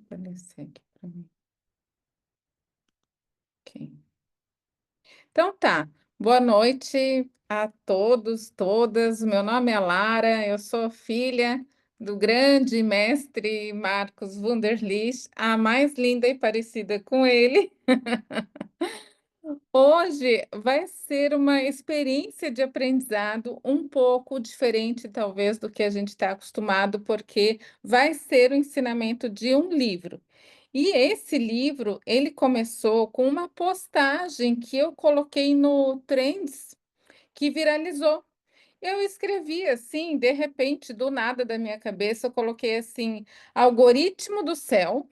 aparecer aqui para mim. Ok. Então tá. Boa noite a todos, todas. Meu nome é Lara, eu sou filha do grande mestre Marcos Wunderlich, a mais linda e parecida com ele. Hoje vai ser uma experiência de aprendizado um pouco diferente, talvez, do que a gente está acostumado, porque vai ser o ensinamento de um livro. E esse livro, ele começou com uma postagem que eu coloquei no Trends, que viralizou. Eu escrevi assim, de repente, do nada da minha cabeça, eu coloquei assim: algoritmo do céu.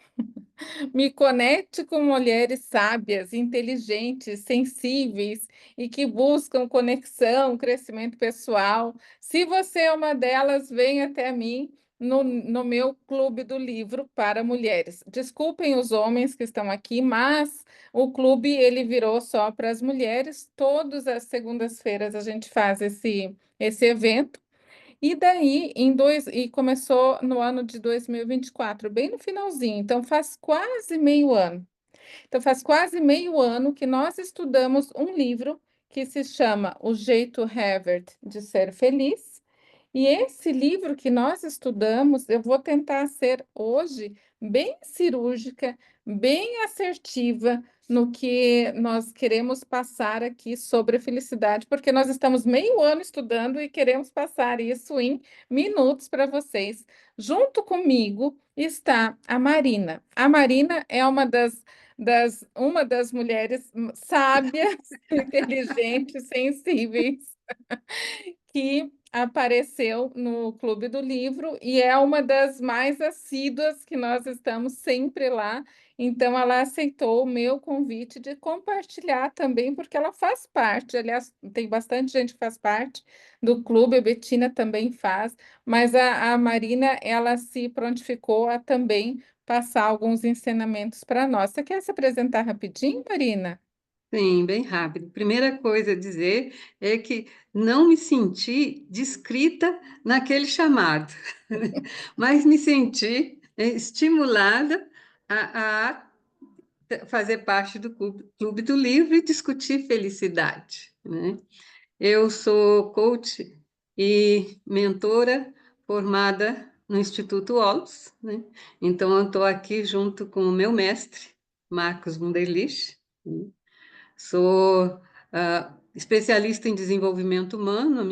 Me conecte com mulheres sábias, inteligentes, sensíveis e que buscam conexão, crescimento pessoal. Se você é uma delas, venha até mim no meu clube do livro para mulheres. Desculpem os homens que estão aqui, mas o clube ele virou só para as mulheres. Todas as segundas-feiras a gente faz esse evento. E daí, e começou no ano de 2024, bem no finalzinho, então faz quase meio ano. Então faz quase meio ano que nós estudamos um livro que se chama O Jeito Harvard de Ser Feliz. E esse livro que nós estudamos, eu vou tentar ser hoje bem cirúrgica, bem assertiva no que nós queremos passar aqui sobre a felicidade, porque nós estamos meio ano estudando e queremos passar isso em minutos para vocês. Junto comigo está a Marina. A Marina é uma das mulheres sábias, inteligentes, sensíveis que apareceu no Clube do Livro e é uma das mais assíduas que nós estamos sempre lá. Então, ela aceitou o meu convite de compartilhar também, porque ela faz parte. Aliás, tem bastante gente que faz parte do clube, a Betina também faz, mas a Marina, ela se prontificou a também passar alguns ensinamentos para nós. Você quer se apresentar rapidinho, Marina? Sim, bem rápido. Primeira coisa a dizer é que não me senti descrita naquele chamado, mas me senti estimulada a fazer parte do Clube do Livro e discutir felicidade, né? Eu sou coach e mentora formada no Instituto Olds, né? Então, eu estou aqui junto com o meu mestre, Marcos Wunderlich, né? Sou especialista em desenvolvimento humano,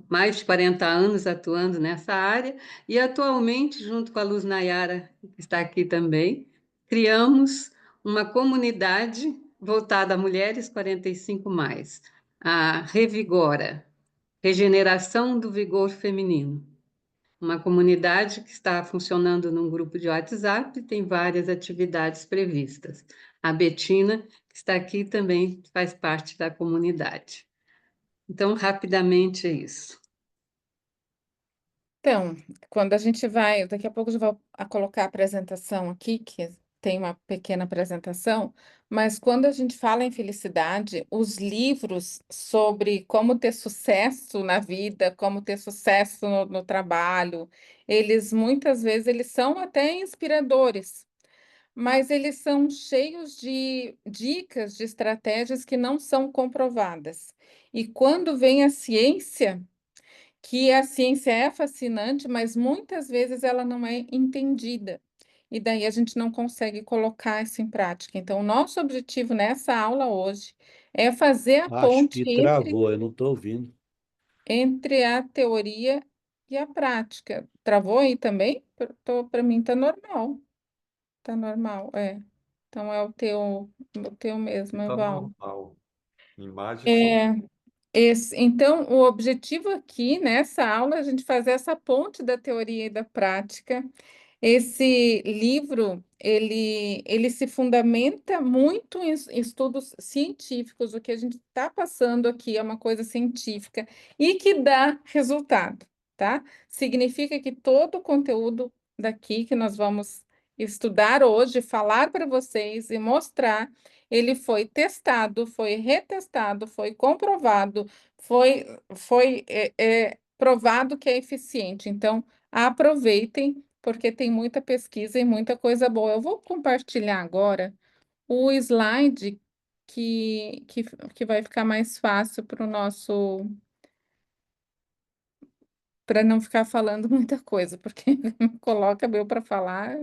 mais de 40 anos atuando nessa área, e atualmente, junto com a Luz Nayara, que está aqui também, criamos uma comunidade voltada a mulheres 45 mais, a Revigora, Regeneração do Vigor Feminino. Uma comunidade que está funcionando num grupo de WhatsApp e tem várias atividades previstas. A Betina, que está aqui, também faz parte da comunidade. Então, rapidamente é isso. Então, quando a gente vai, daqui a pouco eu já vou colocar a apresentação aqui, que tem uma pequena apresentação, mas quando a gente fala em felicidade, os livros sobre como ter sucesso na vida, como ter sucesso no trabalho, eles muitas vezes eles são até inspiradores, mas eles são cheios de dicas, de estratégias que não são comprovadas. E quando vem a ciência, que a ciência é fascinante, mas muitas vezes ela não é entendida. E daí a gente não consegue colocar isso em prática. Então, o nosso objetivo nessa aula hoje é fazer a Acho ponte que travou, eu não estou ouvindo. entre a teoria e a prática. Travou aí também? Para mim tá normal. Tá normal, é. Então é o teu Aqui mesmo, tá Evaldo. normal. Imagem sim. É, então, o objetivo aqui nessa aula é a gente fazer essa ponte da teoria e da prática. Esse livro, ele se fundamenta muito em estudos científicos. O que a gente está passando aqui é uma coisa científica e que dá resultado, tá? Significa que todo o conteúdo daqui que nós vamos estudar hoje, falar para vocês e mostrar, ele foi testado, foi retestado, foi comprovado, foi provado que é eficiente. Então, aproveitem porque tem muita pesquisa e muita coisa boa. Eu vou compartilhar agora o slide que vai ficar mais fácil para o nosso, para não ficar falando muita coisa, porque coloca eu para falar.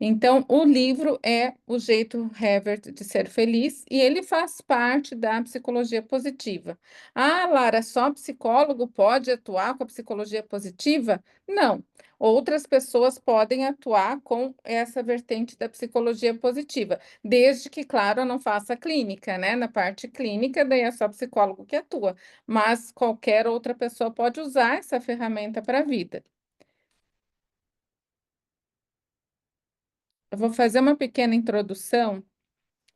Então, o livro é O Jeito Herbert de Ser Feliz e ele faz parte da psicologia positiva. Ah, Lara, só psicólogo pode atuar com a psicologia positiva? Não. Outras pessoas podem atuar com essa vertente da psicologia positiva, desde que, claro, não faça clínica, né? Na parte clínica, daí é só psicólogo que atua, mas qualquer outra pessoa pode usar essa ferramenta para a vida. Eu vou fazer uma pequena introdução,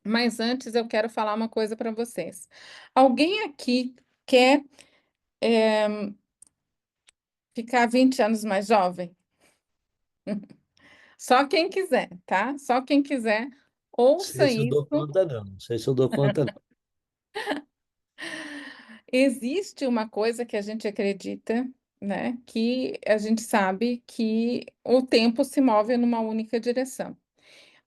mas antes eu quero falar uma coisa para vocês. Alguém aqui quer ficar 20 anos mais jovem? Só quem quiser, tá? Só quem quiser, Não sei ouça se eu dou isso. conta, não. Não sei se eu dou conta, não. Existe uma coisa que a gente acredita, né? Que a gente sabe que o tempo se move numa única direção.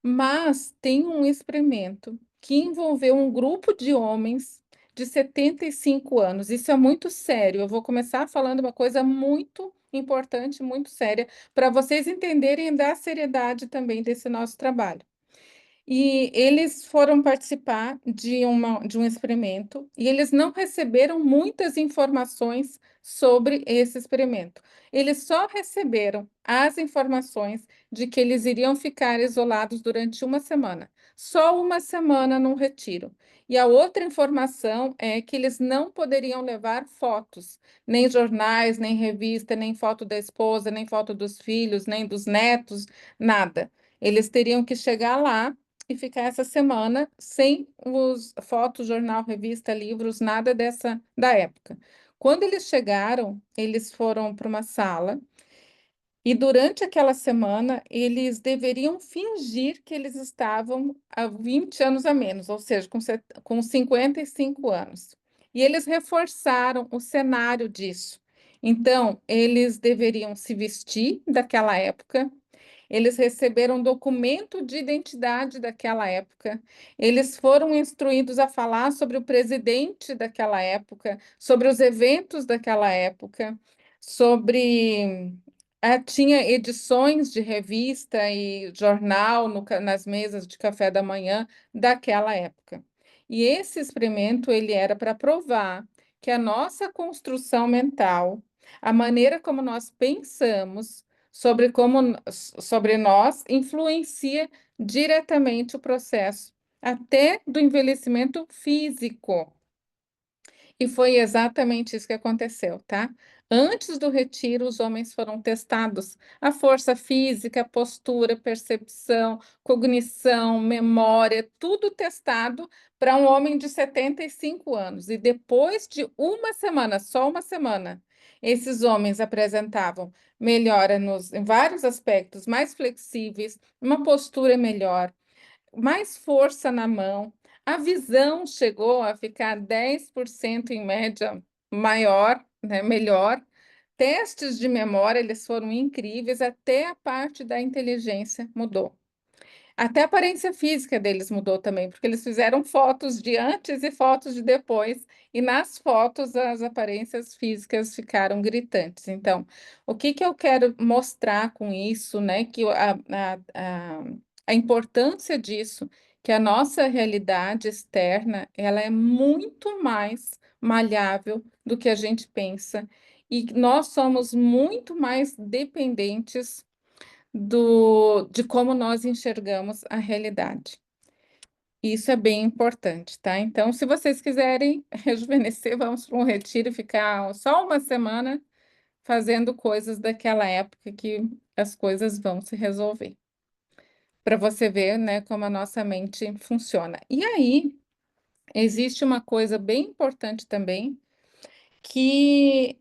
Mas tem um experimento que envolveu um grupo de homens de 75 anos. Isso é muito sério. Eu vou começar falando uma coisa muito importante, muito séria, para vocês entenderem da seriedade também desse nosso trabalho. E eles foram participar de um experimento e eles não receberam muitas informações sobre esse experimento. Eles só receberam as informações de que eles iriam ficar isolados durante uma semana, só uma semana num retiro. E a outra informação é que eles não poderiam levar fotos, nem jornais, nem revista, nem foto da esposa, nem foto dos filhos, nem dos netos, nada. Eles teriam que chegar lá e ficar essa semana sem os fotos, jornal, revista, livros, nada dessa da época. Quando eles chegaram, eles foram para uma sala e durante aquela semana eles deveriam fingir que eles estavam há 20 anos a menos, ou seja, com 55 anos. E eles reforçaram o cenário disso. Então, eles deveriam se vestir daquela época, eles receberam um documento de identidade daquela época. Eles foram instruídos a falar sobre o presidente daquela época, sobre os eventos daquela época, sobre. Tinha edições de revista e jornal nas mesas de café da manhã daquela época. E esse experimento ele era para provar que a nossa construção mental, a maneira como nós pensamos, sobre nós influencia diretamente o processo, até do envelhecimento físico. E foi exatamente isso que aconteceu, tá? Antes do retiro, os homens foram testados. A força física, a postura, percepção, cognição, memória, tudo testado para um homem de 75 anos. E depois de uma semana, só uma semana, esses homens apresentavam melhora em vários aspectos, mais flexíveis, uma postura melhor, mais força na mão. A visão chegou a ficar 10% em média maior, né, melhor. Testes de memória, eles foram incríveis, até a parte da inteligência mudou. Até a aparência física deles mudou também, porque eles fizeram fotos de antes e fotos de depois, e nas fotos as aparências físicas ficaram gritantes. Então, o que que eu quero mostrar com isso, né? Que a importância disso, que a nossa realidade externa, ela é muito mais malhável do que a gente pensa, e nós somos muito mais dependentes de como nós enxergamos a realidade. Isso é bem importante, tá? Então, se vocês quiserem rejuvenescer, vamos para um retiro e ficar só uma semana fazendo coisas daquela época que as coisas vão se resolver. Para você ver, né, como a nossa mente funciona. E aí, existe uma coisa bem importante também, que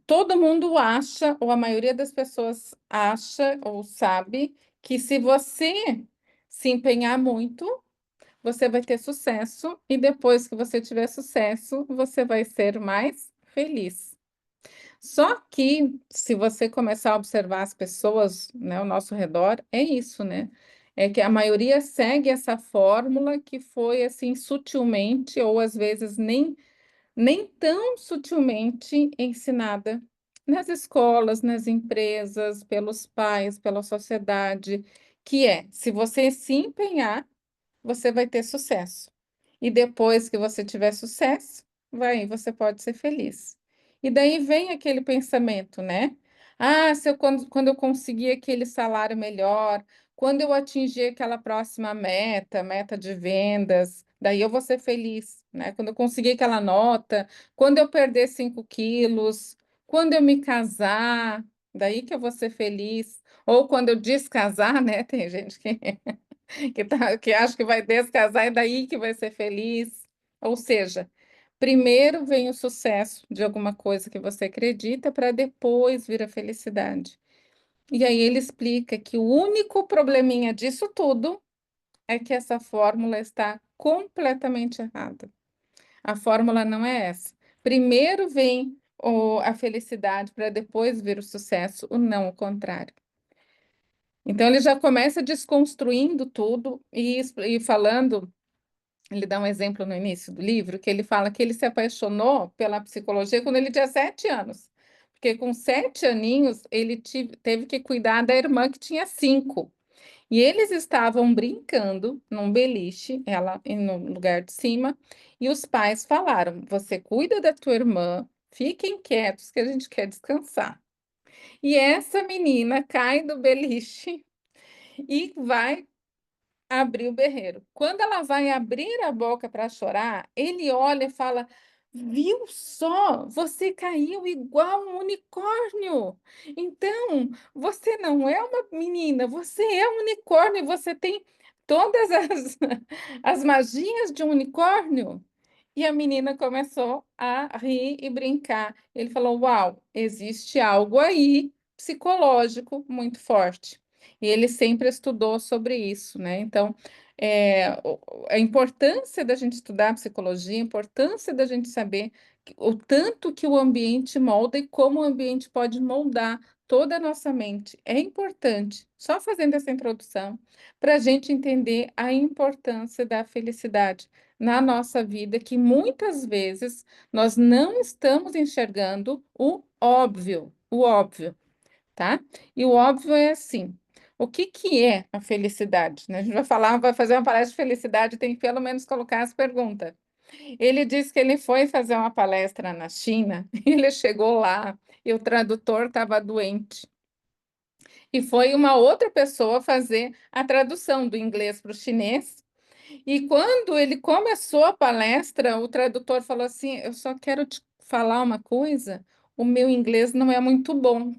todo mundo acha, ou a maioria das pessoas acha ou sabe, que se você se empenhar muito, você vai ter sucesso, e depois que você tiver sucesso, você vai ser mais feliz. Só que, se você começar a observar as pessoas, né, ao nosso redor, é isso, né? É que a maioria segue essa fórmula que foi, assim, sutilmente, ou às vezes nem tão sutilmente ensinada nas escolas, nas empresas, pelos pais, pela sociedade, que é, se você se empenhar, você vai ter sucesso. E depois que você tiver sucesso, você pode ser feliz. E daí vem aquele pensamento, né? Ah, se eu, quando eu conseguir aquele salário melhor, quando eu atingir aquela próxima meta de vendas, daí eu vou ser feliz, né? Quando eu conseguir aquela nota, quando eu perder 5 quilos, quando eu me casar, daí que eu vou ser feliz. Ou quando eu descasar, né? Tem gente que acha que vai descasar e daí que vai ser feliz. Ou seja, primeiro vem o sucesso de alguma coisa que você acredita para depois vir a felicidade. E aí ele explica que o único probleminha disso tudo é que essa fórmula está completamente errada. A fórmula não é essa. Primeiro vem a felicidade para depois vir o sucesso, o não o contrário. Então ele já começa desconstruindo tudo e falando. Ele dá um exemplo no início do livro, que ele fala que ele se apaixonou pela psicologia quando ele tinha 7 anos. Porque com 7 aninhos ele teve que cuidar da irmã que tinha 5. E eles estavam brincando num beliche, ela no lugar de cima, e os pais falaram: Você cuida da tua irmã, fiquem quietos que a gente quer descansar. E essa menina cai do beliche e vai abrir o berreiro. Quando ela vai abrir a boca para chorar, ele olha e fala: Viu só, você caiu igual um unicórnio. Então, você não é uma menina, você é um unicórnio, você tem todas as, as magias de um unicórnio. E a menina começou a rir e brincar. Ele falou: Uau, existe algo aí psicológico muito forte. E ele sempre estudou sobre isso, né? Então, a importância da gente estudar psicologia, a importância da gente saber o tanto que o ambiente molda e como o ambiente pode moldar toda a nossa mente. É importante, só fazendo essa introdução, para a gente entender a importância da felicidade na nossa vida, que muitas vezes nós não estamos enxergando o óbvio, tá? E o óbvio é assim. O que que é a felicidade, né? A gente vai fazer uma palestra de felicidade, tem que pelo menos colocar as perguntas. Ele disse que ele foi fazer uma palestra na China, ele chegou lá e o tradutor estava doente. E foi uma outra pessoa fazer a tradução do inglês para o chinês. E quando ele começou a palestra, o tradutor falou assim: Eu só quero te falar uma coisa, o meu inglês não é muito bom.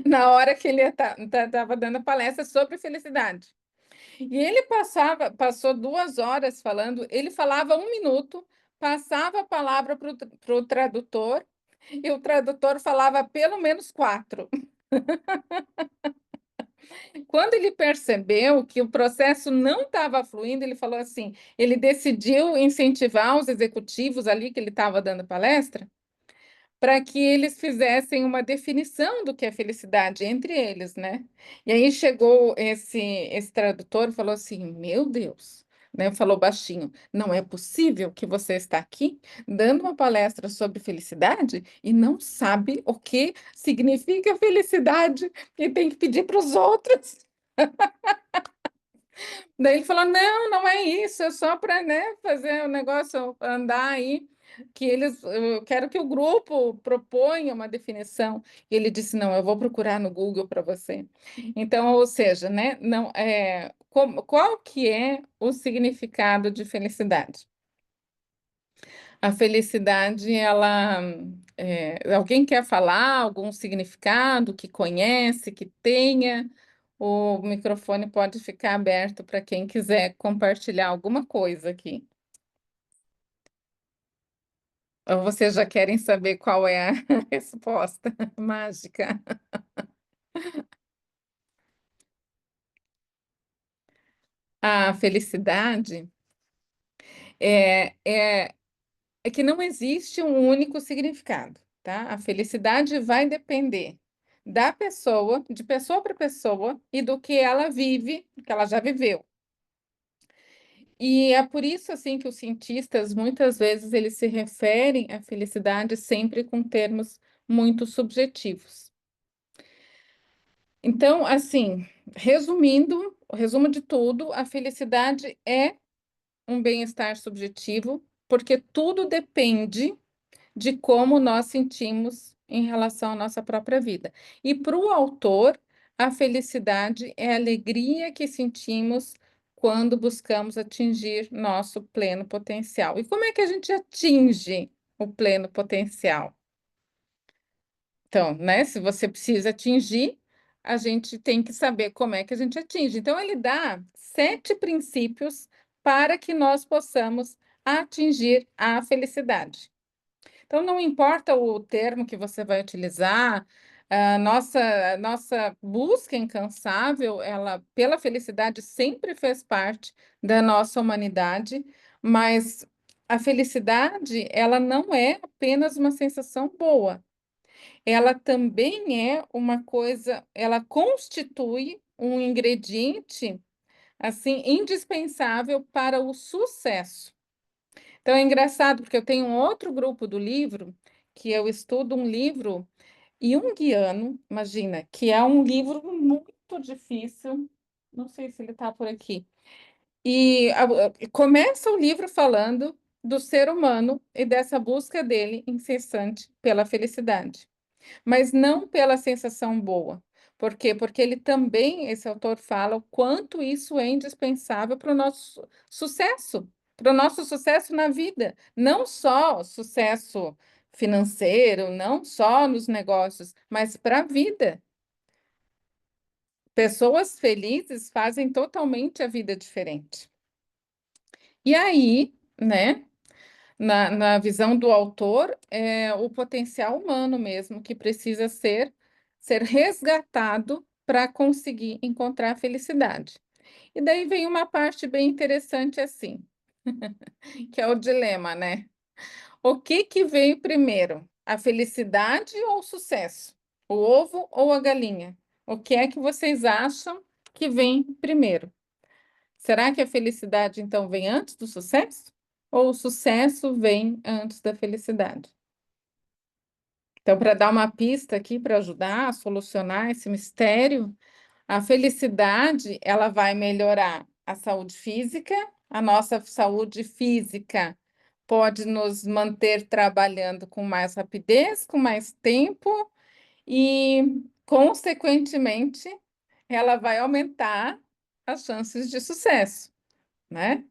Na hora que ele estava dando a palestra sobre felicidade. E ele passou 2 horas falando, ele falava 1 minuto, passava a palavra para o tradutor, e o tradutor falava pelo menos 4. Quando ele percebeu que o processo não estava fluindo, ele falou assim: ele decidiu incentivar os executivos ali que ele estava dando palestra para que eles fizessem uma definição do que é felicidade entre eles, né? E aí chegou esse tradutor e falou assim: Meu Deus, né? Falou baixinho: Não é possível que você está aqui dando uma palestra sobre felicidade e não sabe o que significa felicidade e tem que pedir para os outros. Daí ele falou: Não, não é isso, é só para, né, fazer o negócio andar aí, eu quero que o grupo proponha uma definição. E ele disse: Não, eu vou procurar no Google para você. Então, ou seja, né, não, qual que é o significado de felicidade? A felicidade, alguém quer falar algum significado que conhece, que tenha? O microfone pode ficar aberto para quem quiser compartilhar alguma coisa aqui. Ou vocês já querem saber qual é a resposta mágica? A felicidade é, é, é que não existe um único significado, tá? A felicidade vai depender da pessoa, de pessoa para pessoa, e do que ela vive, que ela já viveu. E é por isso assim que os cientistas muitas vezes eles se referem à felicidade sempre com termos muito subjetivos. Então, assim, resumindo, o resumo de tudo, a felicidade é um bem-estar subjetivo, porque tudo depende de como nós sentimos em relação à nossa própria vida. E para o autor, a felicidade é a alegria que sentimos quando buscamos atingir nosso pleno potencial. E como é que a gente atinge o pleno potencial? Então, né, se você precisa atingir, a gente tem que saber como é que a gente atinge. Então, ele dá 7 princípios para que nós possamos atingir a felicidade. Então, não importa o termo que você vai utilizar, a nossa busca incansável, ela, pela felicidade, sempre fez parte da nossa humanidade, mas a felicidade, ela não é apenas uma sensação boa, ela também é uma coisa, ela constitui um ingrediente, assim, indispensável para o sucesso. Então é engraçado, porque eu tenho um outro grupo do livro, que eu estudo um livro junguiano, imagina, que é um livro muito difícil, não sei se ele está por aqui. E começa o livro falando do ser humano e dessa busca dele incessante pela felicidade, mas não pela sensação boa. Por quê? Porque ele também, esse autor fala o quanto isso é indispensável para o nosso sucesso, para o nosso sucesso na vida, não só sucesso financeiro, não só nos negócios, mas para a vida. Pessoas felizes fazem totalmente a vida diferente. E aí, né? Na visão do autor, é o potencial humano mesmo que precisa ser resgatado para conseguir encontrar a felicidade. E daí vem uma parte bem interessante assim, que é o dilema, né? O que que veio primeiro? A felicidade ou o sucesso? O ovo ou a galinha? O que é que vocês acham que vem primeiro? Será que a felicidade, então, vem antes do sucesso? Ou o sucesso vem antes da felicidade? Então, para dar uma pista aqui, para ajudar a solucionar esse mistério, a felicidade, ela vai melhorar a saúde física, a nossa saúde física pode nos manter trabalhando com mais rapidez, com mais tempo e, consequentemente, ela vai aumentar as chances de sucesso, né?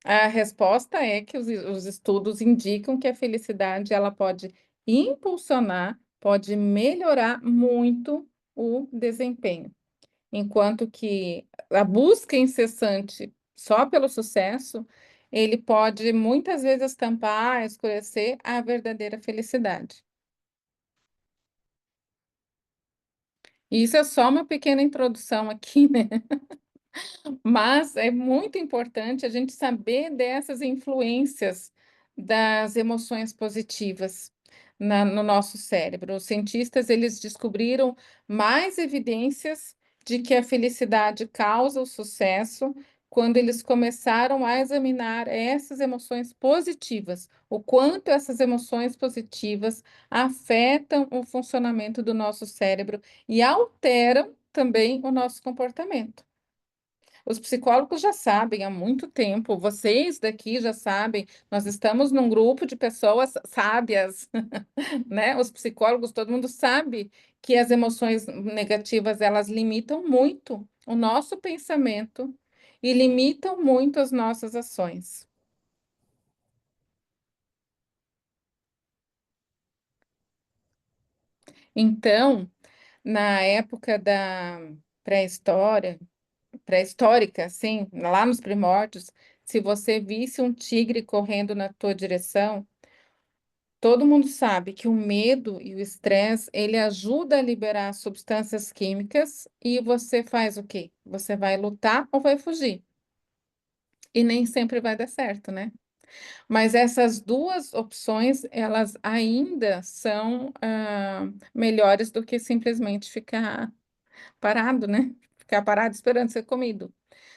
A resposta é que os estudos indicam que a felicidade ela pode impulsionar, pode melhorar muito o desempenho, enquanto que a busca incessante só pelo sucesso, ele pode muitas vezes tampar, escurecer a verdadeira felicidade. Isso é só uma pequena introdução aqui, né? Mas é muito importante a gente saber dessas influências das emoções positivas no nosso cérebro. Os cientistas eles descobriram mais evidências de que a felicidade causa o sucesso quando eles começaram a examinar essas emoções positivas, o quanto essas emoções positivas afetam o funcionamento do nosso cérebro e alteram também o nosso comportamento. Os psicólogos já sabem há muito tempo, vocês daqui já sabem, nós estamos num grupo de pessoas sábias, né? Os psicólogos, todo mundo sabe que as emoções negativas, elas limitam muito o nosso pensamento e limitam muito as nossas ações. Então, na época da pré-história, pré-histórica, assim, lá nos primórdios, se você visse um tigre correndo na tua direção, todo mundo sabe que o medo e o estresse, ele ajuda a liberar substâncias químicas e você faz o quê? Você vai lutar ou vai fugir? E nem sempre vai dar certo, né? Mas essas duas opções, elas ainda são melhores do que simplesmente ficar parado, né? Ficar parado esperando ser comido.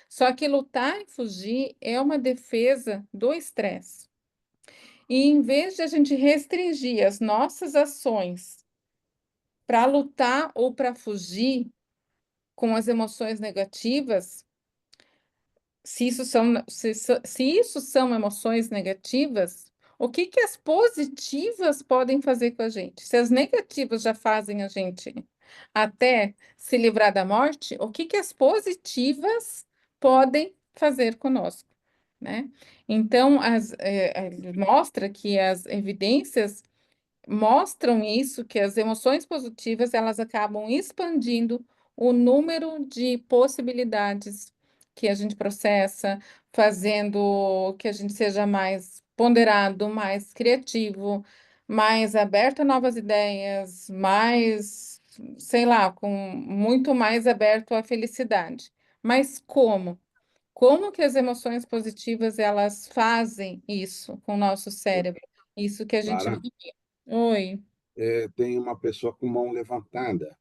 Só que lutar e fugir é uma defesa do estresse. E em vez de a gente restringir as nossas ações para lutar ou para fugir com as emoções negativas, se isso são emoções negativas, o que que as positivas podem fazer com a gente? Se as negativas já fazem a gente até se livrar da morte, o que que as positivas podem fazer conosco, né? Então, mostra que as evidências mostram isso, que as emoções positivas, elas acabam expandindo o número de possibilidades que a gente processa, fazendo que a gente seja mais ponderado, mais criativo, mais aberto a novas ideias, mais, sei lá, com muito mais aberto à felicidade. Mas como? Como que as emoções positivas elas fazem isso com o nosso cérebro? Isso que a gente Clara, vive. Oi. tem uma pessoa com mão levantada.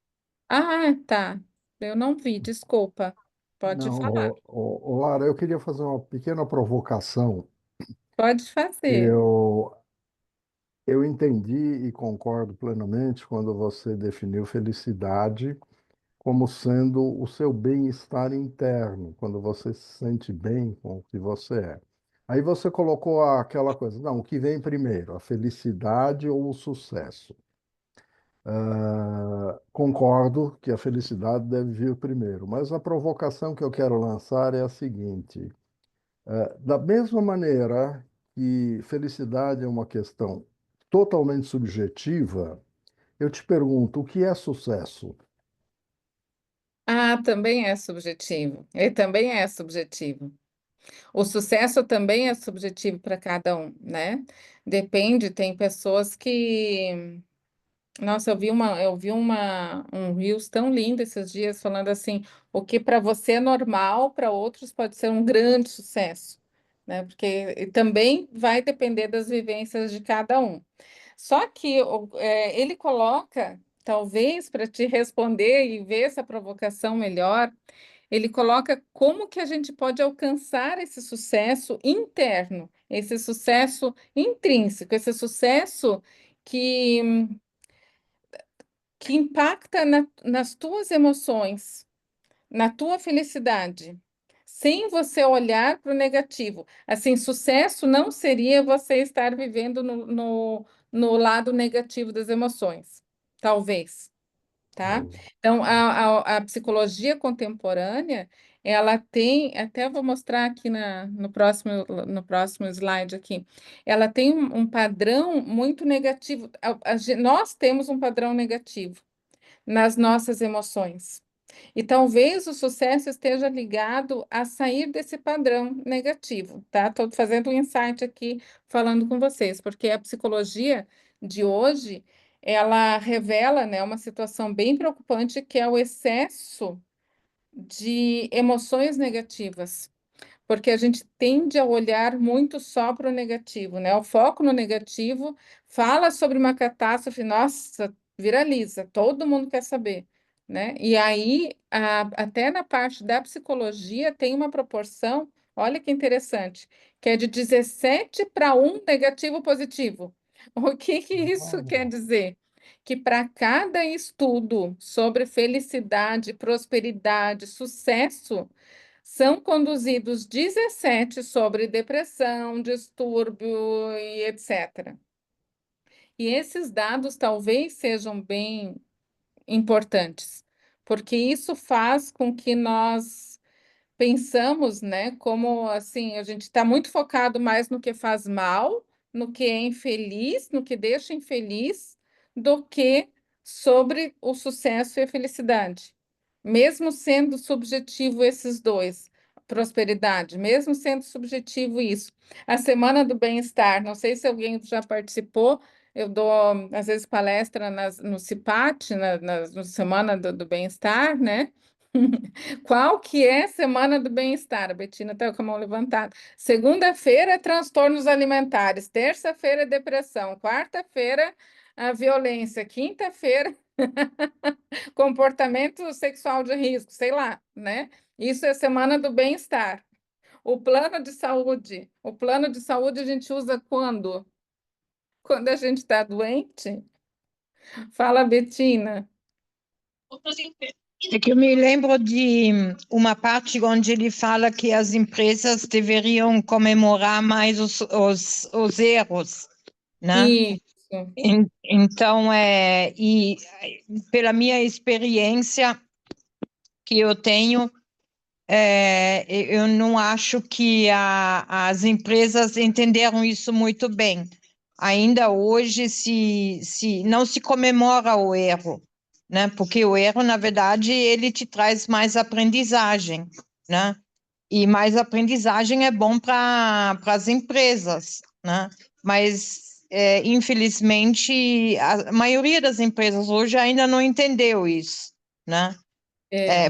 Ah, tá. Eu não vi, desculpa. Pode Não, falar. Lara, eu queria fazer uma pequena provocação. Pode fazer. Eu, eu entendi e concordo plenamente quando você definiu felicidade como sendo o seu bem-estar interno, quando você se sente bem com o que você é. Aí você colocou aquela coisa, não, o que vem primeiro, a felicidade ou o sucesso? Concordo que a felicidade deve vir primeiro, mas a provocação que eu quero lançar é a seguinte: da mesma maneira que felicidade é uma questão totalmente subjetiva, eu te pergunto, o que é sucesso? Ah, também é subjetivo. Ele também é subjetivo. O sucesso também é subjetivo para cada um, né? Depende, tem pessoas que nossa, um Reels tão lindo esses dias falando assim, o que para você é normal, para outros pode ser um grande sucesso, né? Porque também vai depender das vivências de cada um. Só que ele coloca, talvez para te responder e ver essa provocação melhor, ele coloca como que a gente pode alcançar esse sucesso interno, esse sucesso intrínseco, esse sucesso que impacta nas tuas emoções, na tua felicidade, sem você olhar para o negativo. Assim, sucesso não seria você estar vivendo no lado negativo das emoções, talvez, tá? Então, a psicologia contemporânea, ela tem, até vou mostrar aqui no próximo slide aqui, ela tem um padrão muito negativo. Nós temos um padrão negativo nas nossas emoções. E talvez o sucesso esteja ligado a sair desse padrão negativo, tá? Estou fazendo um insight aqui falando com vocês, porque a psicologia de hoje, ela revela, né, uma situação bem preocupante que é o excesso de emoções negativas, porque a gente tende a olhar muito só para o negativo, né? O foco no negativo fala sobre uma catástrofe, nossa, viraliza, todo mundo quer saber, né? E aí, até na parte da psicologia, tem uma proporção, olha que interessante, que é de 17 para 1 negativo positivo. O que que isso quer Uau. dizer? Que para cada estudo sobre felicidade, prosperidade, sucesso, são conduzidos 17 sobre depressão, distúrbio e etc. E esses dados talvez sejam bem importantes, porque isso faz com que nós pensamos, né, como assim, a gente está muito focado mais no que faz mal, no que é infeliz, no que deixa infeliz, do que sobre o sucesso e a felicidade. Mesmo sendo subjetivo esses dois, prosperidade, mesmo sendo subjetivo isso. A Semana do Bem-Estar, não sei se alguém já participou, eu dou, às vezes, palestra no CIPAT, no Semana do Bem-Estar, né? Qual que é a semana do bem-estar? A Betina está com a mão levantada. Segunda-feira, transtornos alimentares. Terça-feira, depressão. Quarta-feira, a violência. Quinta-feira, comportamento sexual de risco. Sei lá, né? Isso é semana do bem-estar. O plano de saúde. O plano de saúde a gente usa quando? Quando a gente está doente? Fala, Betina. É que eu me lembro de uma parte onde ele fala que as empresas deveriam comemorar mais os erros, né? Isso. Então, pela minha experiência que eu tenho, eu não acho que as empresas entenderam isso muito bem. Ainda hoje não se comemora o erro, né? Porque o erro, na verdade, ele te traz mais aprendizagem, né? E mais aprendizagem é bom para as empresas, né? Mas, infelizmente, a maioria das empresas hoje ainda não entendeu isso, né?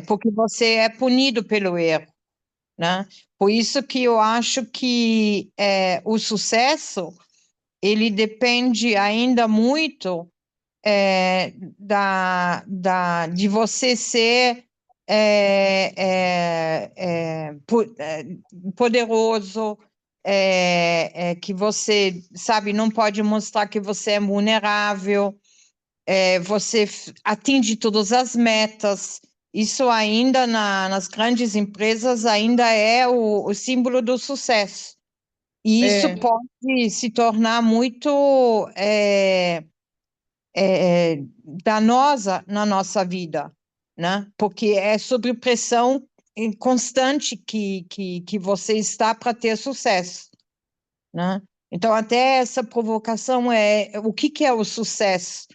Porque você é punido pelo erro, né? Por isso que eu acho que o sucesso, ele depende ainda muito de você ser poderoso, que você, sabe, não pode mostrar que você é vulnerável, você atinge todas as metas. Isso ainda nas grandes empresas ainda é o símbolo do sucesso. E isso pode se tornar muito danosa na nossa vida, né? Porque é sob pressão constante que você está para ter sucesso, né? Então, até essa provocação o que é o sucesso?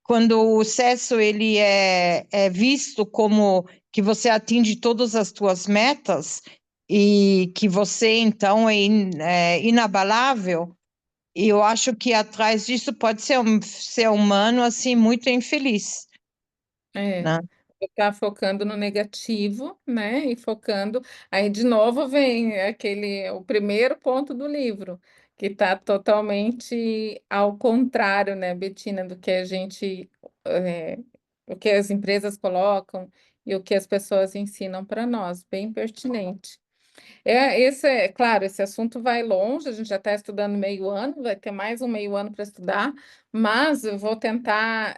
Quando o sucesso ele é visto como que você atinge todas as suas metas e que você, então, é inabalável, e eu acho que atrás disso pode ser um ser humano assim muito infeliz, né? Tá focando no negativo, né? E focando. Aí, de novo, vem o primeiro ponto do livro, que está totalmente ao contrário, né, Betina, do que a gente, o que as empresas colocam e o que as pessoas ensinam para nós. Bem pertinente. Claro, esse assunto vai longe, a gente já está estudando meio ano, vai ter mais um meio ano para estudar, mas eu vou tentar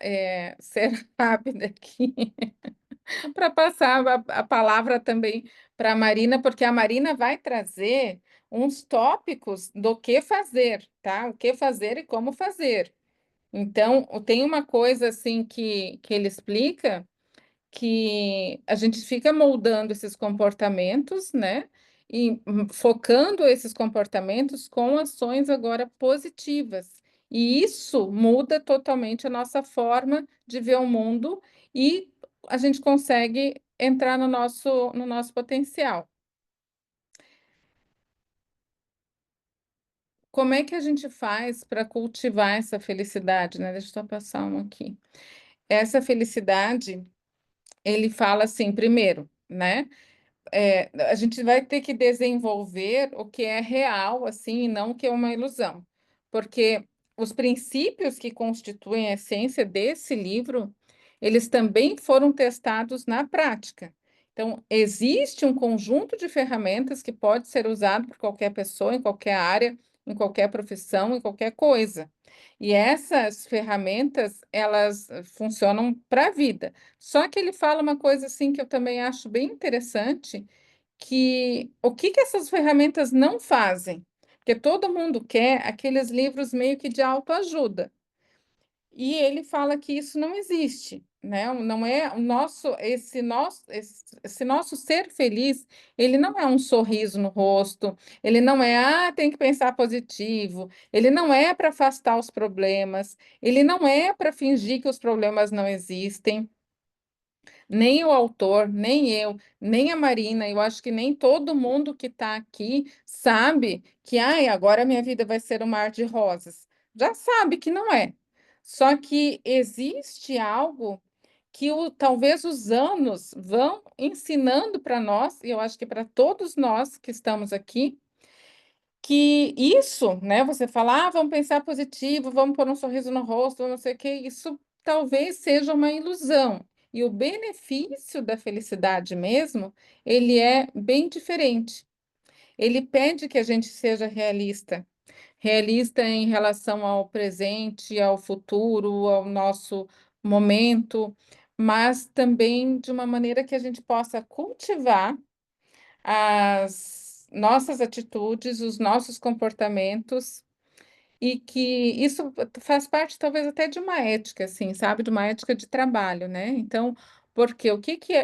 ser rápida aqui para passar a palavra também para a Marina, porque a Marina vai trazer uns tópicos do que fazer, tá? O que fazer e como fazer. Então, tem uma coisa assim que ele explica que a gente fica moldando esses comportamentos, né? E focando esses comportamentos com ações agora positivas. E isso muda totalmente a nossa forma de ver o mundo e a gente consegue entrar no nosso potencial. Como é que a gente faz para cultivar essa felicidade, né? Deixa eu só passar um aqui. Essa felicidade, ele fala assim, primeiro, né? A gente vai ter que desenvolver o que é real, assim, e não o que é uma ilusão. Porque os princípios que constituem a essência desse livro, eles também foram testados na prática. Então, existe um conjunto de ferramentas que pode ser usado por qualquer pessoa, em qualquer área, em qualquer profissão, em qualquer coisa. E essas ferramentas, elas funcionam para a vida. Só que ele fala uma coisa assim que eu também acho bem interessante, que o que que essas ferramentas não fazem? Porque todo mundo quer aqueles livros meio que de autoajuda. E ele fala que isso não existe, né? Não é esse nosso ser feliz, ele não é um sorriso no rosto, ele não tem que pensar positivo, ele não é para afastar os problemas, ele não é para fingir que os problemas não existem. Nem o autor, nem eu, nem a Marina, eu acho que nem todo mundo que está aqui sabe que agora minha vida vai ser um mar de rosas. Já sabe que não é. Só que existe algo que talvez os anos vão ensinando para nós, e eu acho que para todos nós que estamos aqui, que isso, né? Você fala, vamos pensar positivo, vamos pôr um sorriso no rosto, não sei o quê, isso talvez seja uma ilusão. E o benefício da felicidade mesmo, ele é bem diferente. Ele pede que a gente seja realista, realista em relação ao presente, ao futuro, ao nosso momento, mas também de uma maneira que a gente possa cultivar as nossas atitudes, os nossos comportamentos, e que isso faz parte talvez até de uma ética, assim, sabe, de uma ética de trabalho, né? Então, porque o que que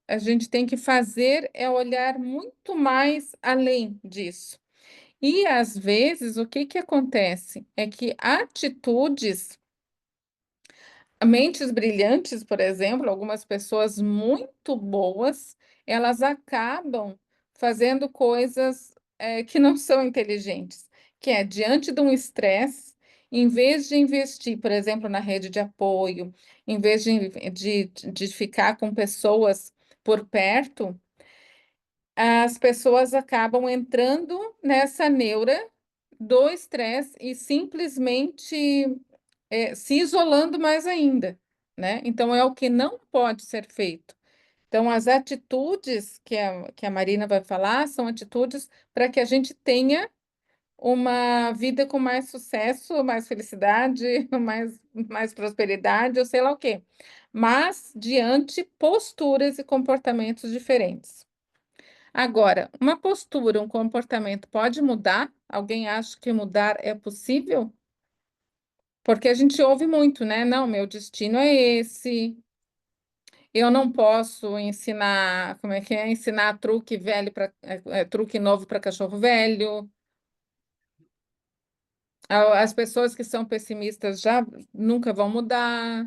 a gente tem que fazer é olhar muito mais além disso. E às vezes o que que acontece é que atitudes, mentes brilhantes, por exemplo, algumas pessoas muito boas, elas acabam fazendo coisas que não são inteligentes, que é diante de um estresse, em vez de investir, por exemplo, na rede de apoio, em vez de ficar com pessoas por perto, as pessoas acabam entrando nessa neura do estresse e simplesmente se isolando mais ainda, né? Então, é o que não pode ser feito. Então, as atitudes que a Marina vai falar são atitudes para que a gente tenha uma vida com mais sucesso, mais felicidade, mais prosperidade, ou sei lá o quê. Mas diante posturas e comportamentos diferentes. Agora, uma postura, um comportamento pode mudar? Alguém acha que mudar é possível? Porque a gente ouve muito, né? Não, meu destino é esse. Eu não posso ensinar, como é que é? Ensinar truque velho para truque novo para cachorro velho. As pessoas que são pessimistas já nunca vão mudar.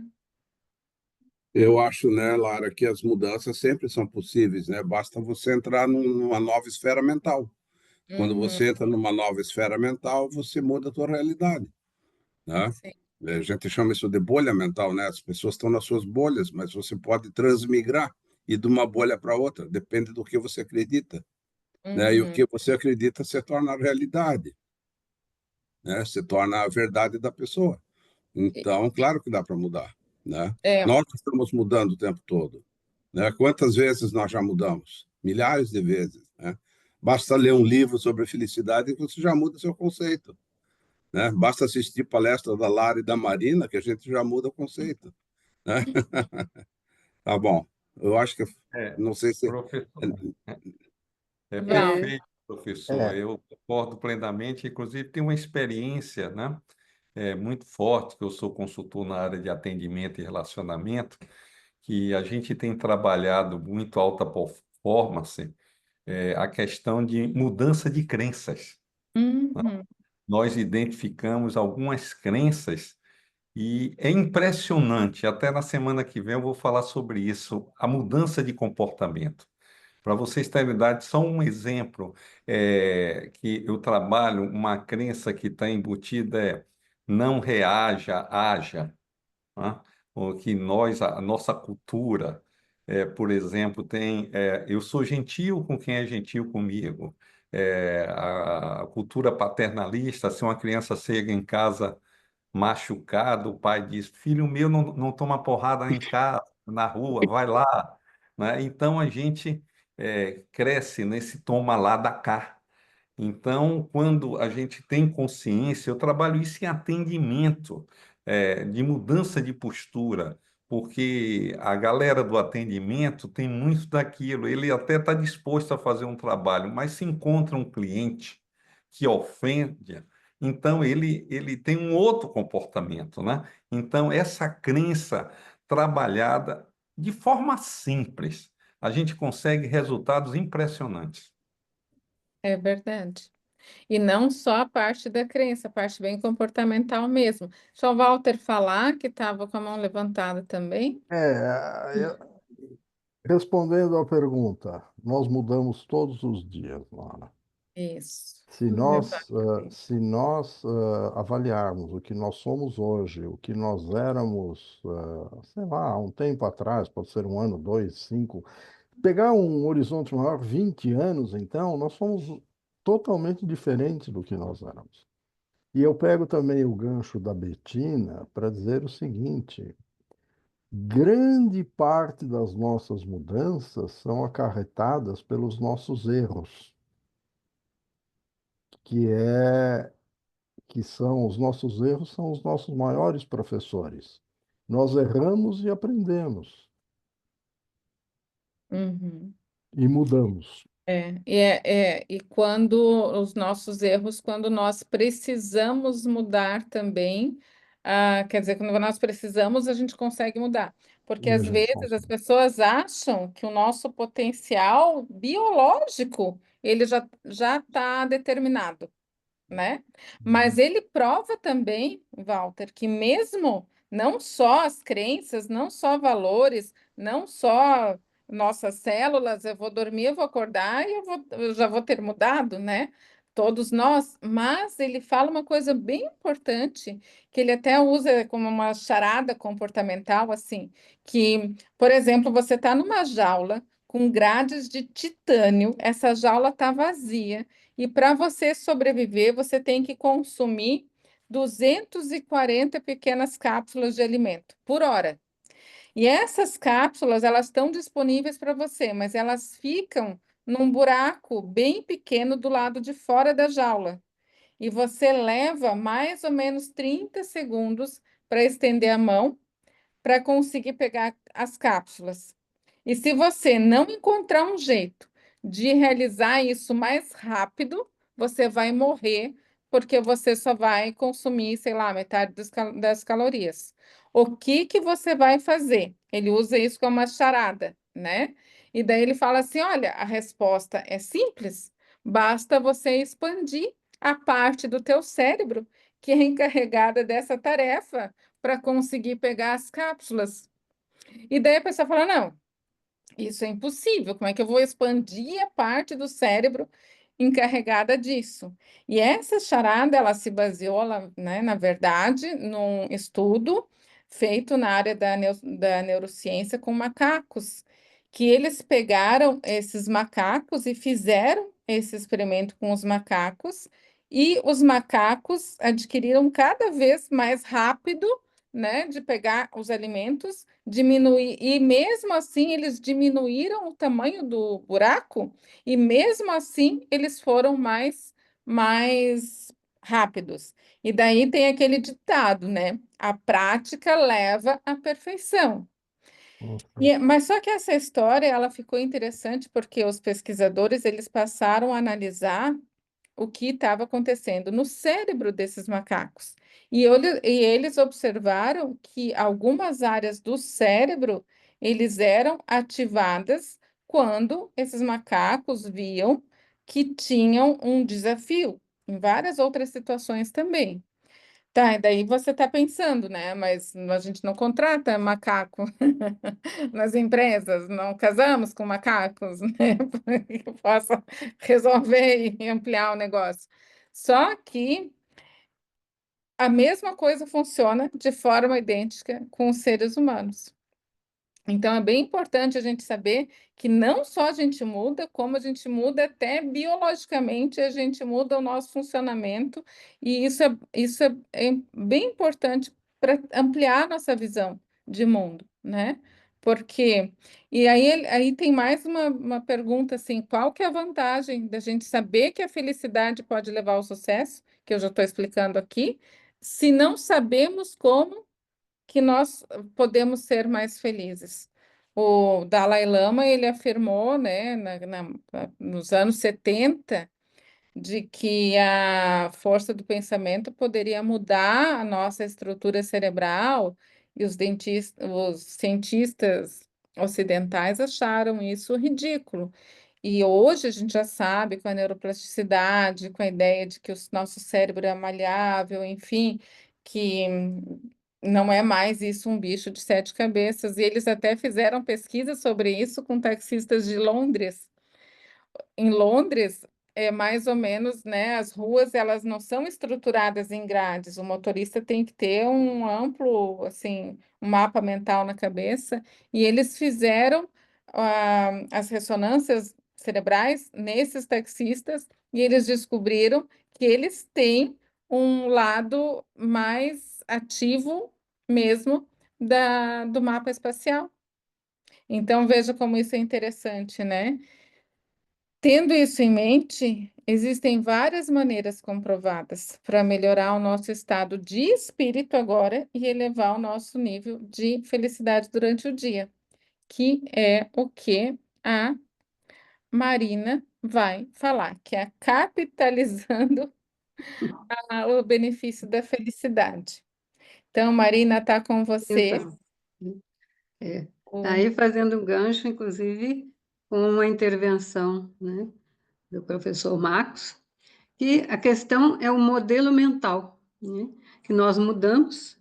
Eu acho, né, Lara, que as mudanças sempre são possíveis, né? Basta você entrar numa nova esfera mental. Quando Uhum, você entra numa nova esfera mental, você muda a tua realidade, né? sim. A gente chama isso de bolha mental, né? As pessoas estão nas suas bolhas, mas você pode transmigrar e de uma bolha para outra, depende do que você acredita, né? E o Uhum, que você acredita se torna a realidade, né? Se torna a verdade da pessoa. e- Então, claro que dá para mudar, né? é, Nós estamos mudando o tempo todo, né? Quantas vezes nós já mudamos? Milhares de vezes, né? Basta ler um livro sobre felicidade que você já muda seu conceito, né? Basta assistir palestra da Lara e da Marina que a gente já muda o conceito, né? Tá bom. Eu acho que É, não sei se professor, é Val. É, perfeito, professor. é, Eu concordo plenamente. Inclusive, tenho uma experiência, né, muito forte, que eu sou consultor na área de atendimento e relacionamento, que a gente tem trabalhado muito alta performance, a questão de mudança de crenças. Uhum, Nós identificamos algumas crenças e é impressionante. Até na semana que vem eu vou falar sobre isso, a mudança de comportamento. Para vocês terem idade, só um exemplo que eu trabalho, uma crença que está embutida é não reaja, haja, né? O que a nossa cultura, por exemplo, tem eu sou gentil com quem é gentil comigo. A cultura paternalista, se uma criança chega em casa machucado, o pai diz: Filho meu, não toma porrada em casa, na rua, vai lá. Né? Então a gente cresce nesse toma lá da cá. Então, quando a gente tem consciência, eu trabalho isso em atendimento, de mudança de postura, porque a galera do atendimento tem muito daquilo, ele até está disposto a fazer um trabalho, mas se encontra um cliente que ofende, então ele tem um outro comportamento, né? Então, essa crença trabalhada de forma simples, a gente consegue resultados impressionantes. é verdade. E não só a parte da crença, a parte bem comportamental mesmo. Deixa o Walter falar, que estava com a mão levantada também. respondendo à pergunta, nós mudamos todos os dias, Lara. Isso. Se nós, Exatamente. avaliarmos o que nós somos hoje, o que nós éramos, sei lá, há um tempo atrás, pode ser um ano, dois, cinco, pegar um horizonte maior, 20 anos, então, nós somos totalmente diferentes do que nós éramos. E eu pego também o gancho da Betina para dizer o seguinte: grande parte das nossas mudanças são acarretadas pelos nossos erros, que é que são os nossos erros são os nossos maiores professores. Nós erramos e aprendemos Uhum. e mudamos. E quando os nossos erros, quando nós precisamos mudar também, quer dizer, quando nós precisamos, a gente consegue mudar. Porque E a às gente vezes as consegue. pessoas acham que o nosso potencial biológico ele já está determinado, né? Mas ele prova também, Walter, que mesmo não só as crenças, não só valores, não só nossas células, eu vou dormir, eu vou acordar e eu já vou ter mudado, né? Todos nós, mas ele fala uma coisa bem importante, que ele até usa como uma charada comportamental, assim, que, por exemplo, você está numa jaula com grades de titânio, essa jaula está vazia. E para você sobreviver, você tem que consumir 240 pequenas cápsulas de alimento por hora. E essas cápsulas, elas estão disponíveis para você, mas elas ficam num buraco bem pequeno do lado de fora da jaula. E você leva mais ou menos 30 segundos para estender a mão para conseguir pegar as cápsulas. E se você não encontrar um jeito de realizar isso mais rápido, você vai morrer, porque você só vai consumir, sei lá, metade das calorias. O que que você vai fazer? Ele usa isso como uma charada, né? E daí ele fala assim: olha, a resposta é simples, basta você expandir a parte do teu cérebro que é encarregada dessa tarefa para conseguir pegar as cápsulas. E daí a pessoa fala: não, isso é impossível. Como é que eu vou expandir a parte do cérebro encarregada disso? E essa charada, ela se baseou, né, na verdade, num estudo feito na área da neurociência com macacos, que eles pegaram esses macacos e fizeram esse experimento com os macacos, e os macacos adquiriram cada vez mais rápido, né, de pegar os alimentos, diminuir, e mesmo assim eles diminuíram o tamanho do buraco, e mesmo assim eles foram mais rápidos. E daí tem aquele ditado, né? A prática leva à perfeição. Mas só que essa história ela ficou interessante porque os pesquisadores eles passaram a analisar o que estava acontecendo no cérebro desses macacos. E eles observaram que algumas áreas do cérebro eles eram ativadas quando esses macacos viam que tinham um desafio, em várias outras situações também. Tá, e daí você está pensando, né? Mas a gente não contrata macaco nas empresas, não casamos com macacos, né? Para que possa resolver e ampliar o negócio. Só que a mesma coisa funciona de forma idêntica com os seres humanos. Então, é bem importante a gente saber que não só a gente muda, como a gente muda até biologicamente, a gente muda o nosso funcionamento, e é bem importante para ampliar a nossa visão de mundo, né? Porque, e aí tem mais uma pergunta assim: qual que é a vantagem da gente saber que a felicidade pode levar ao sucesso, que eu já estou explicando aqui, se não sabemos como que nós podemos ser mais felizes. O Dalai Lama, ele afirmou, né, nos anos 70, de que a força do pensamento poderia mudar a nossa estrutura cerebral, e os cientistas ocidentais acharam isso ridículo. E hoje a gente já sabe, com a neuroplasticidade, com a ideia de que o nosso cérebro é maleável, enfim, que não é mais isso um bicho de sete cabeças. E eles até fizeram pesquisa sobre isso com taxistas de Londres. Em Londres, é mais ou menos, né? As ruas elas não são estruturadas em grades. O motorista tem que ter um amplo, assim, um mapa mental na cabeça. E eles fizeram as ressonâncias cerebrais nesses taxistas e eles descobriram que eles têm um lado mais ativo mesmo do mapa espacial. Então veja como isso é interessante, né? Tendo isso em mente, existem várias maneiras comprovadas para melhorar o nosso estado de espírito agora e elevar o nosso nível de felicidade durante o dia, que é o que a Marina vai falar, que é capitalizando o benefício da felicidade. Então, Marina, está com você. Então, é, O- aí fazendo um gancho, inclusive, com uma intervenção, né, do professor Marcos, que a questão é o modelo mental, né, que nós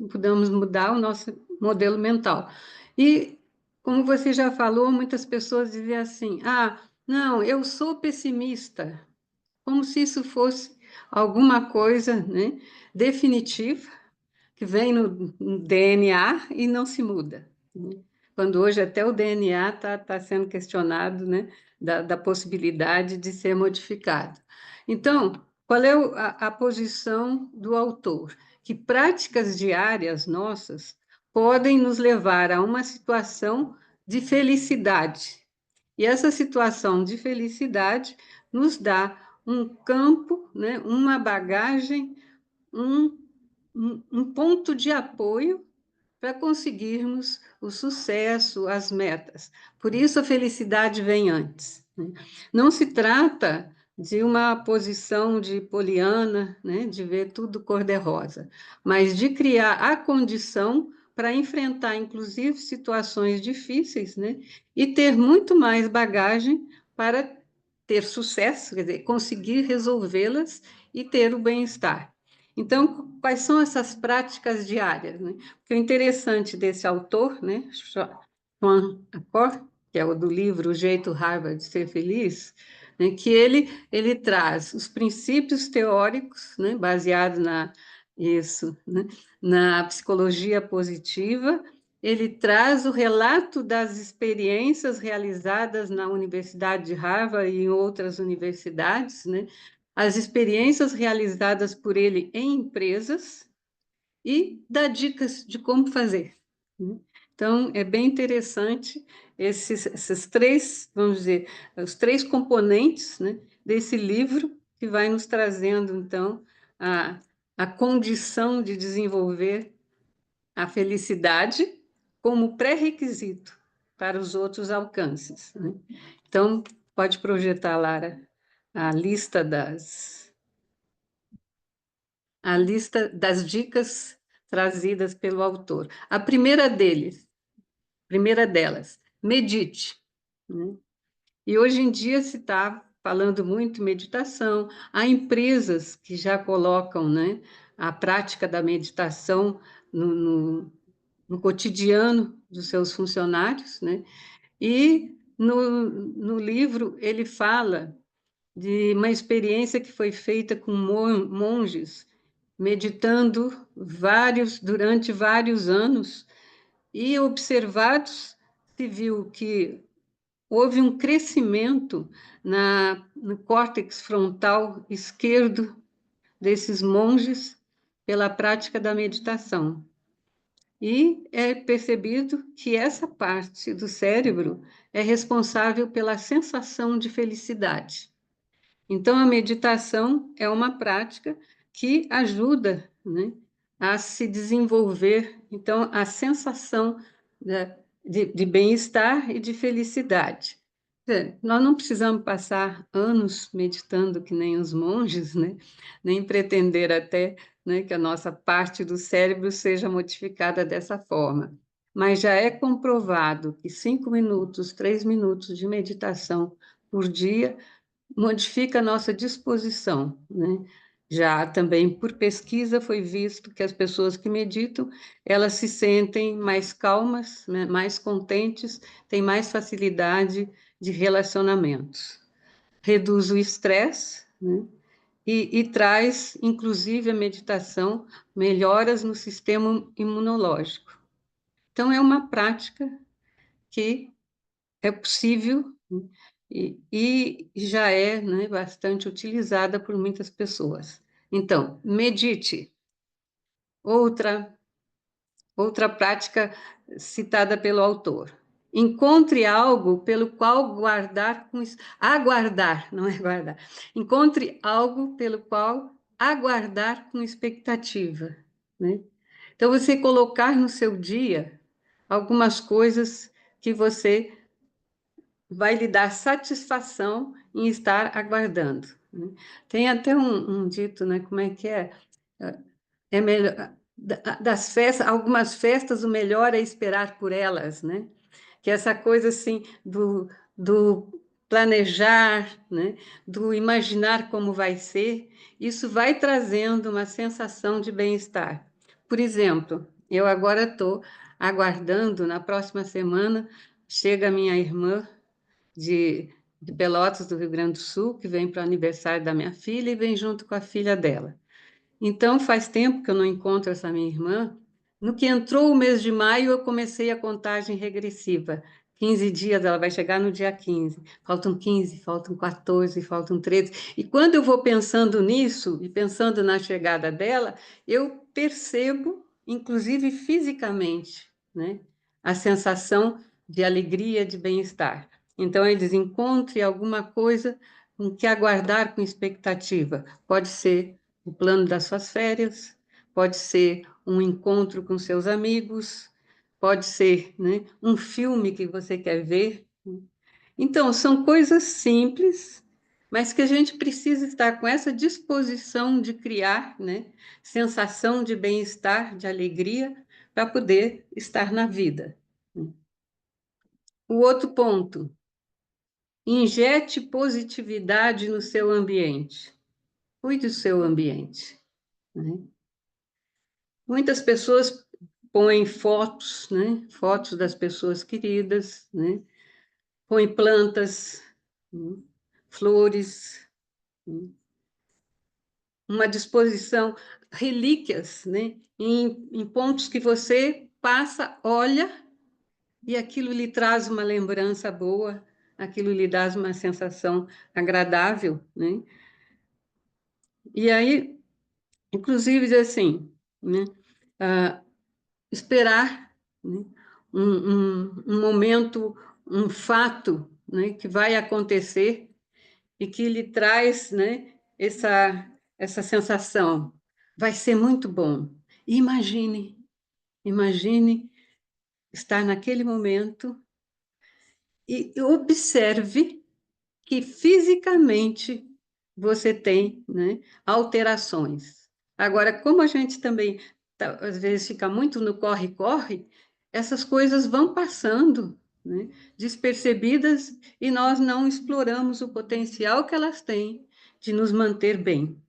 podemos mudar o nosso modelo mental. E, como você já falou, muitas pessoas dizem assim, não, eu sou pessimista, como se isso fosse alguma coisa, né, definitiva, que vem no DNA e não se muda, né? Quando hoje até o DNA está sendo questionado, né, da possibilidade de ser modificado. Então, qual é a posição do autor? Que práticas diárias nossas podem nos levar a uma situação de felicidade. E essa situação de felicidade nos dá um campo, né, uma bagagem, um um ponto de apoio para conseguirmos o sucesso, as metas. Por isso, a felicidade vem antes, né? Não se trata de uma posição de poliana, né, de ver tudo cor-de-rosa, mas de criar a condição para enfrentar, inclusive, situações difíceis, né, e ter muito mais bagagem para ter sucesso, quer dizer, conseguir resolvê-las e ter o bem-estar. Então, quais são essas práticas diárias, né? Porque o interessante desse autor, né, Sean Acor, que é o do livro O Jeito Harvard de Ser Feliz, né, que ele traz os princípios teóricos, né, baseados né, na psicologia positiva, ele traz o relato das experiências realizadas na Universidade de Harvard e em outras universidades, né, as experiências realizadas por ele em empresas e dá dicas de como fazer, né? Então, é bem interessante esses três, vamos dizer, os três componentes, né, desse livro que vai nos trazendo, então, a condição de desenvolver a felicidade como pré-requisito para os outros alcances, né? Então, pode projetar, Lara, a lista das dicas trazidas pelo autor. A primeira delas, medite, né? E hoje em dia se está falando muito em meditação. Há empresas que já colocam, né, a prática da meditação no cotidiano dos seus funcionários, né? E no livro ele fala de uma experiência que foi feita com monges meditando durante vários anos e observados se viu que houve um crescimento no córtex frontal esquerdo desses monges pela prática da meditação. E é percebido que essa parte do cérebro é responsável pela sensação de felicidade. Então, a meditação é uma prática que ajuda, né, a se desenvolver, então, a sensação de bem-estar e de felicidade. Nós não precisamos passar anos meditando que nem os monges, né? Nem pretender até, né, que a nossa parte do cérebro seja modificada dessa forma. Mas já é comprovado que 5 minutos, 3 minutos de meditação por dia modifica a nossa disposição, né? Já também por pesquisa foi visto que as pessoas que meditam, elas se sentem mais calmas, né? Mais contentes, têm mais facilidade de relacionamentos. reduz o estresse, né? E traz, inclusive, a meditação, melhoras no sistema imunológico. Então, é uma prática que é possível, né? E já é, né, bastante utilizada por muitas pessoas. Então, medite. Outra prática citada pelo autor. Encontre algo pelo qual aguardar, não é guardar. Encontre algo pelo qual aguardar com expectativa, né? Então, você colocar no seu dia algumas coisas que você vai lhe dar satisfação em estar aguardando, né? Tem até um dito, né? Como é que é? É melhor das festas, algumas festas, o melhor é esperar por elas, né? Que essa coisa assim do planejar, né? Do imaginar como vai ser, isso vai trazendo uma sensação de bem-estar. Por exemplo, eu agora estou aguardando, na próxima semana, chega a minha irmã de Pelotas, do Rio Grande do Sul, que vem para o aniversário da minha filha e vem junto com a filha dela. Então, faz tempo que eu não encontro essa minha irmã. No que entrou o mês de maio, eu comecei a contagem regressiva. 15 dias, ela vai chegar no dia 15. Faltam 15, faltam 14, faltam 13. E quando eu vou pensando nisso, e pensando na chegada dela, eu percebo, inclusive fisicamente, né, a sensação de alegria, de bem-estar. Então, eles encontrem alguma coisa com que aguardar com expectativa. Pode ser o plano das suas férias, pode ser um encontro com seus amigos, pode ser, né, um filme que você quer ver. Então, são coisas simples, mas que a gente precisa estar com essa disposição de criar, né, sensação de bem-estar, de alegria, para poder estar na vida. O outro ponto, injete positividade no seu ambiente. Cuide do seu ambiente, né? Muitas pessoas põem fotos, né? Fotos das pessoas queridas, né? Põem plantas, né? Flores, né? Uma disposição, relíquias, né? Em pontos que você passa, olha, e aquilo lhe traz uma lembrança boa, aquilo lhe dá uma sensação agradável, né? E aí, inclusive, assim, né? Esperar, né, um momento, um fato, né, que vai acontecer e que lhe traz, né, essa sensação. Vai ser muito bom. E imagine estar naquele momento e observe que fisicamente você tem, né, alterações. Agora, como a gente também às vezes fica muito no corre-corre, essas coisas vão passando, né, despercebidas e nós não exploramos o potencial que elas têm de nos manter bem.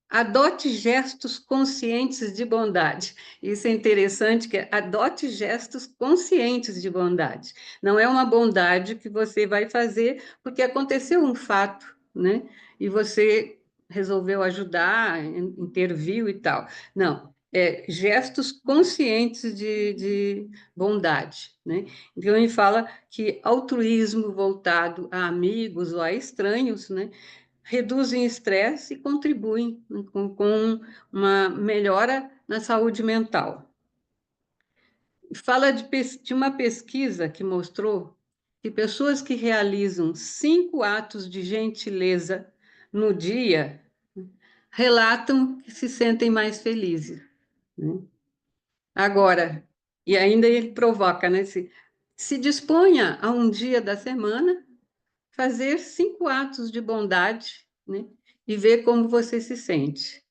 Adote gestos conscientes de bondade. Isso é interessante, que adote gestos conscientes de bondade. Não é uma bondade que você vai fazer porque aconteceu um fato, né? E você resolveu ajudar, interviu e tal. Não, é gestos conscientes de bondade, né? Então, ele fala que altruísmo voltado a amigos ou a estranhos, né, reduzem estresse e contribuem com uma melhora na saúde mental. Fala de uma pesquisa que mostrou que pessoas que realizam 5 atos de gentileza no dia relatam que se sentem mais felizes, né? Agora, e ainda ele provoca, né? Se disponha a um dia da semana fazer 5 atos de bondade, né? E ver como você se sente.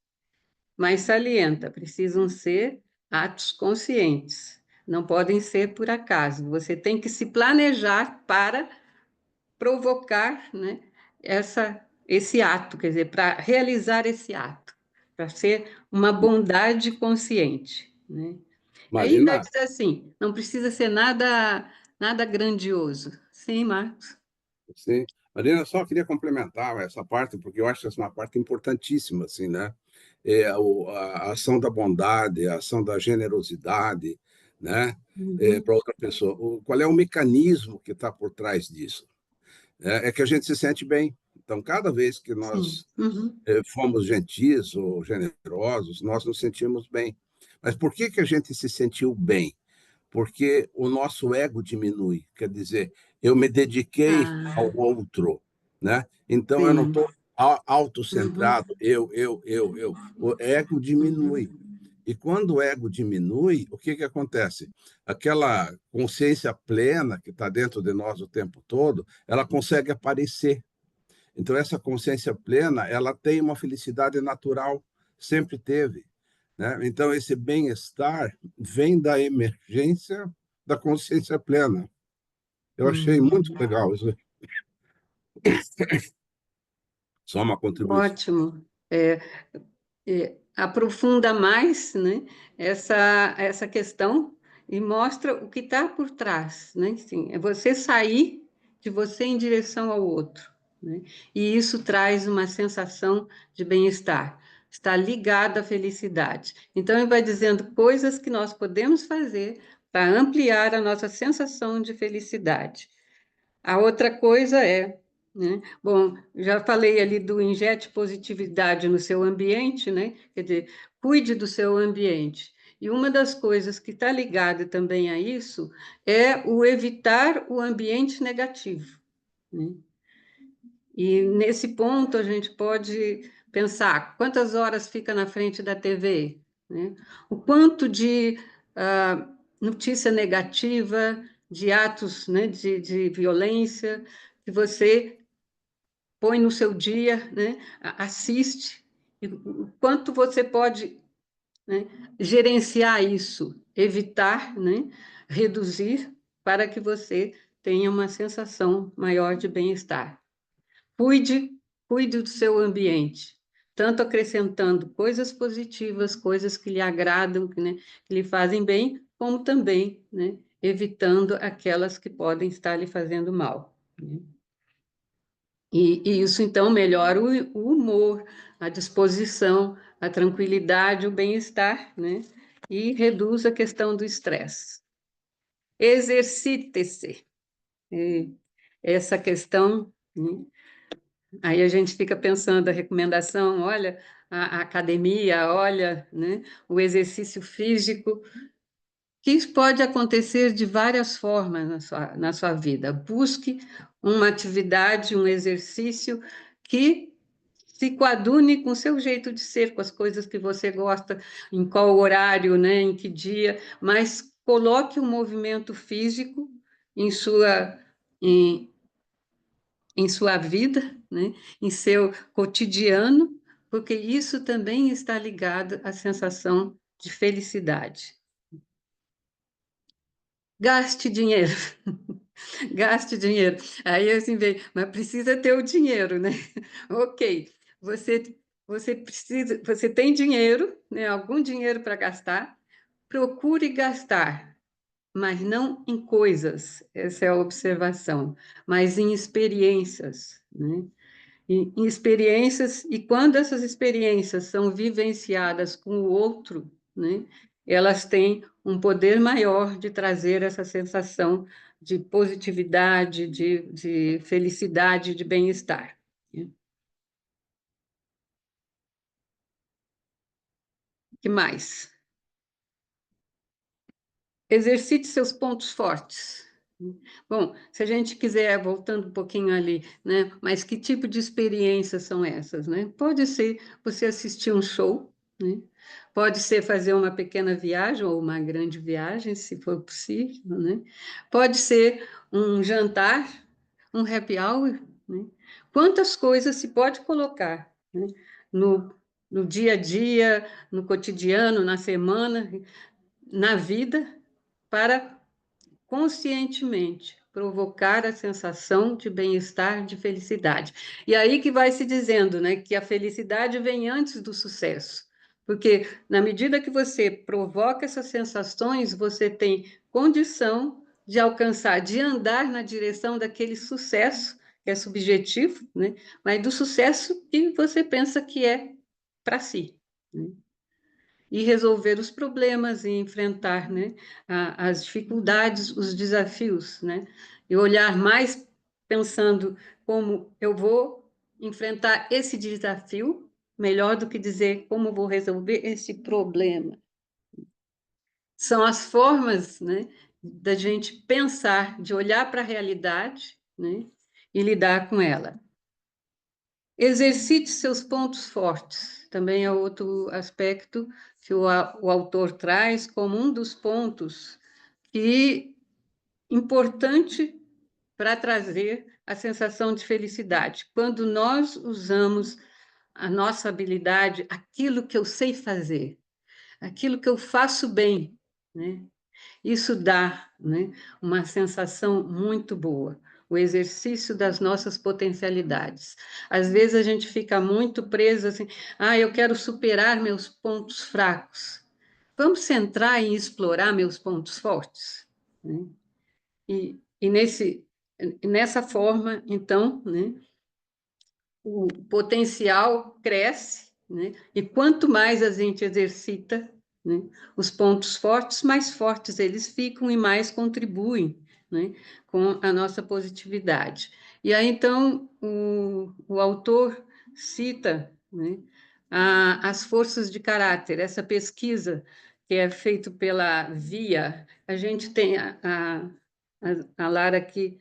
Mas salienta, precisam ser atos conscientes, não podem ser por acaso. Você tem que se planejar para provocar, né, esse ato, quer dizer, para realizar esse ato, para ser uma bondade consciente, né? Aí ainda Imagina, diz assim, não precisa ser nada grandioso. Sim, Marcos? Sim. Marina, eu só queria complementar essa parte, porque eu acho essa uma parte importantíssima, assim, né? A ação da bondade, a ação da generosidade, né? Uhum. Para outra pessoa. Qual é o mecanismo que está por trás disso? É que a gente se sente bem. Então, cada vez que Sim. nós Uhum. fomos gentis ou generosos, nós nos sentimos bem. Mas por que que a gente se sentiu bem? Porque o nosso ego diminui. Quer dizer, eu me dediquei ao Ah, outro, né? Então eu não sim. estou Uhum. autocentrado, eu. O ego diminui. Uhum. E quando o ego diminui, o que que acontece? Aquela consciência plena que está dentro de nós o tempo todo, ela consegue aparecer. Então essa consciência plena, ela tem uma felicidade natural, sempre teve, né? Então esse bem-estar vem da emergência da consciência plena. Eu achei muito Uhum. legal isso. Só uma contribuição. Ótimo. Aprofunda mais, né, essa questão e mostra o que está por trás, né? Sim, é você sair de você em direção ao outro, né? E isso traz uma sensação de bem-estar. Está ligado à felicidade. Então, ele vai dizendo coisas que nós podemos fazer para ampliar a nossa sensação de felicidade. A outra coisa é, né? Bom, já falei ali do injete positividade no seu ambiente, né? Quer dizer, cuide do seu ambiente. E uma das coisas que está ligada também a isso é o evitar o ambiente negativo, né? E nesse ponto a gente pode pensar quantas horas fica na frente da TV, né? O quanto de notícia negativa, de atos, né, de violência que você põe no seu dia, né, assiste, e o quanto você pode, né, gerenciar isso, evitar, né, reduzir, para que você tenha uma sensação maior de bem-estar. Cuide, cuide do seu ambiente, tanto acrescentando coisas positivas, coisas que lhe agradam, né, que lhe fazem bem, como também, né, evitando aquelas que podem estar lhe fazendo mal, né? E isso, então, melhora o humor, a disposição, a tranquilidade, o bem-estar, né? E reduz a questão do estresse. Exercite-se. Essa questão, né? Aí a gente fica pensando a recomendação, olha, a academia, olha, né, o exercício físico, que isso pode acontecer de várias formas na sua vida. Busque uma atividade, um exercício que se coadune com o seu jeito de ser, com as coisas que você gosta, em qual horário, né, em que dia, mas coloque o movimento físico em sua, em, em sua vida, né, em seu cotidiano, porque isso também está ligado à sensação de felicidade. Gaste dinheiro, gaste dinheiro. Aí assim vem, mas precisa ter o dinheiro, né? Ok, você precisa, você tem dinheiro, né? Algum dinheiro para gastar, procure gastar, mas não em coisas, essa é a observação, mas em experiências, né? Em experiências, e quando essas experiências são vivenciadas com o outro, né, elas têm um poder maior de trazer essa sensação de positividade, de felicidade, de bem-estar, né? O que mais? Exercite seus pontos fortes. Bom, se a gente quiser, voltando um pouquinho ali, né? Mas que tipo de experiências são essas, né? Pode ser você assistir um show, né? Pode ser fazer uma pequena viagem ou uma grande viagem, se for possível, né? Pode ser um jantar, um happy hour, né? Quantas coisas se pode colocar, né, no dia a dia, no cotidiano, na semana, na vida, para conscientemente provocar a sensação de bem-estar, de felicidade. E aí que vai se dizendo, né, que a felicidade vem antes do sucesso. Porque na medida que você provoca essas sensações, você tem condição de alcançar, de andar na direção daquele sucesso que é subjetivo, né? Mas do sucesso que você pensa que é para si, né? E resolver os problemas e enfrentar, né, as dificuldades, os desafios, né? E olhar mais pensando como eu vou enfrentar esse desafio, melhor do que dizer como vou resolver esse problema. São as formas, né, da gente pensar, de olhar para a realidade, né, e lidar com ela. Exercite seus pontos fortes, também é outro aspecto que o autor traz como um dos pontos que importante para trazer a sensação de felicidade. Quando nós usamos a nossa habilidade, aquilo que eu sei fazer, aquilo que eu faço bem, né? Isso dá, né, uma sensação muito boa, o exercício das nossas potencialidades. Às vezes a gente fica muito preso assim, eu quero superar meus pontos fracos. Vamos centrar em explorar meus pontos fortes, né? E nessa forma, então, né, o potencial cresce, né? E quanto mais a gente exercita, né, os pontos fortes, mais fortes eles ficam e mais contribuem, né, com a nossa positividade. E aí, então, o autor cita, né, as forças de caráter, essa pesquisa que é feita pela VIA. A gente tem a Lara que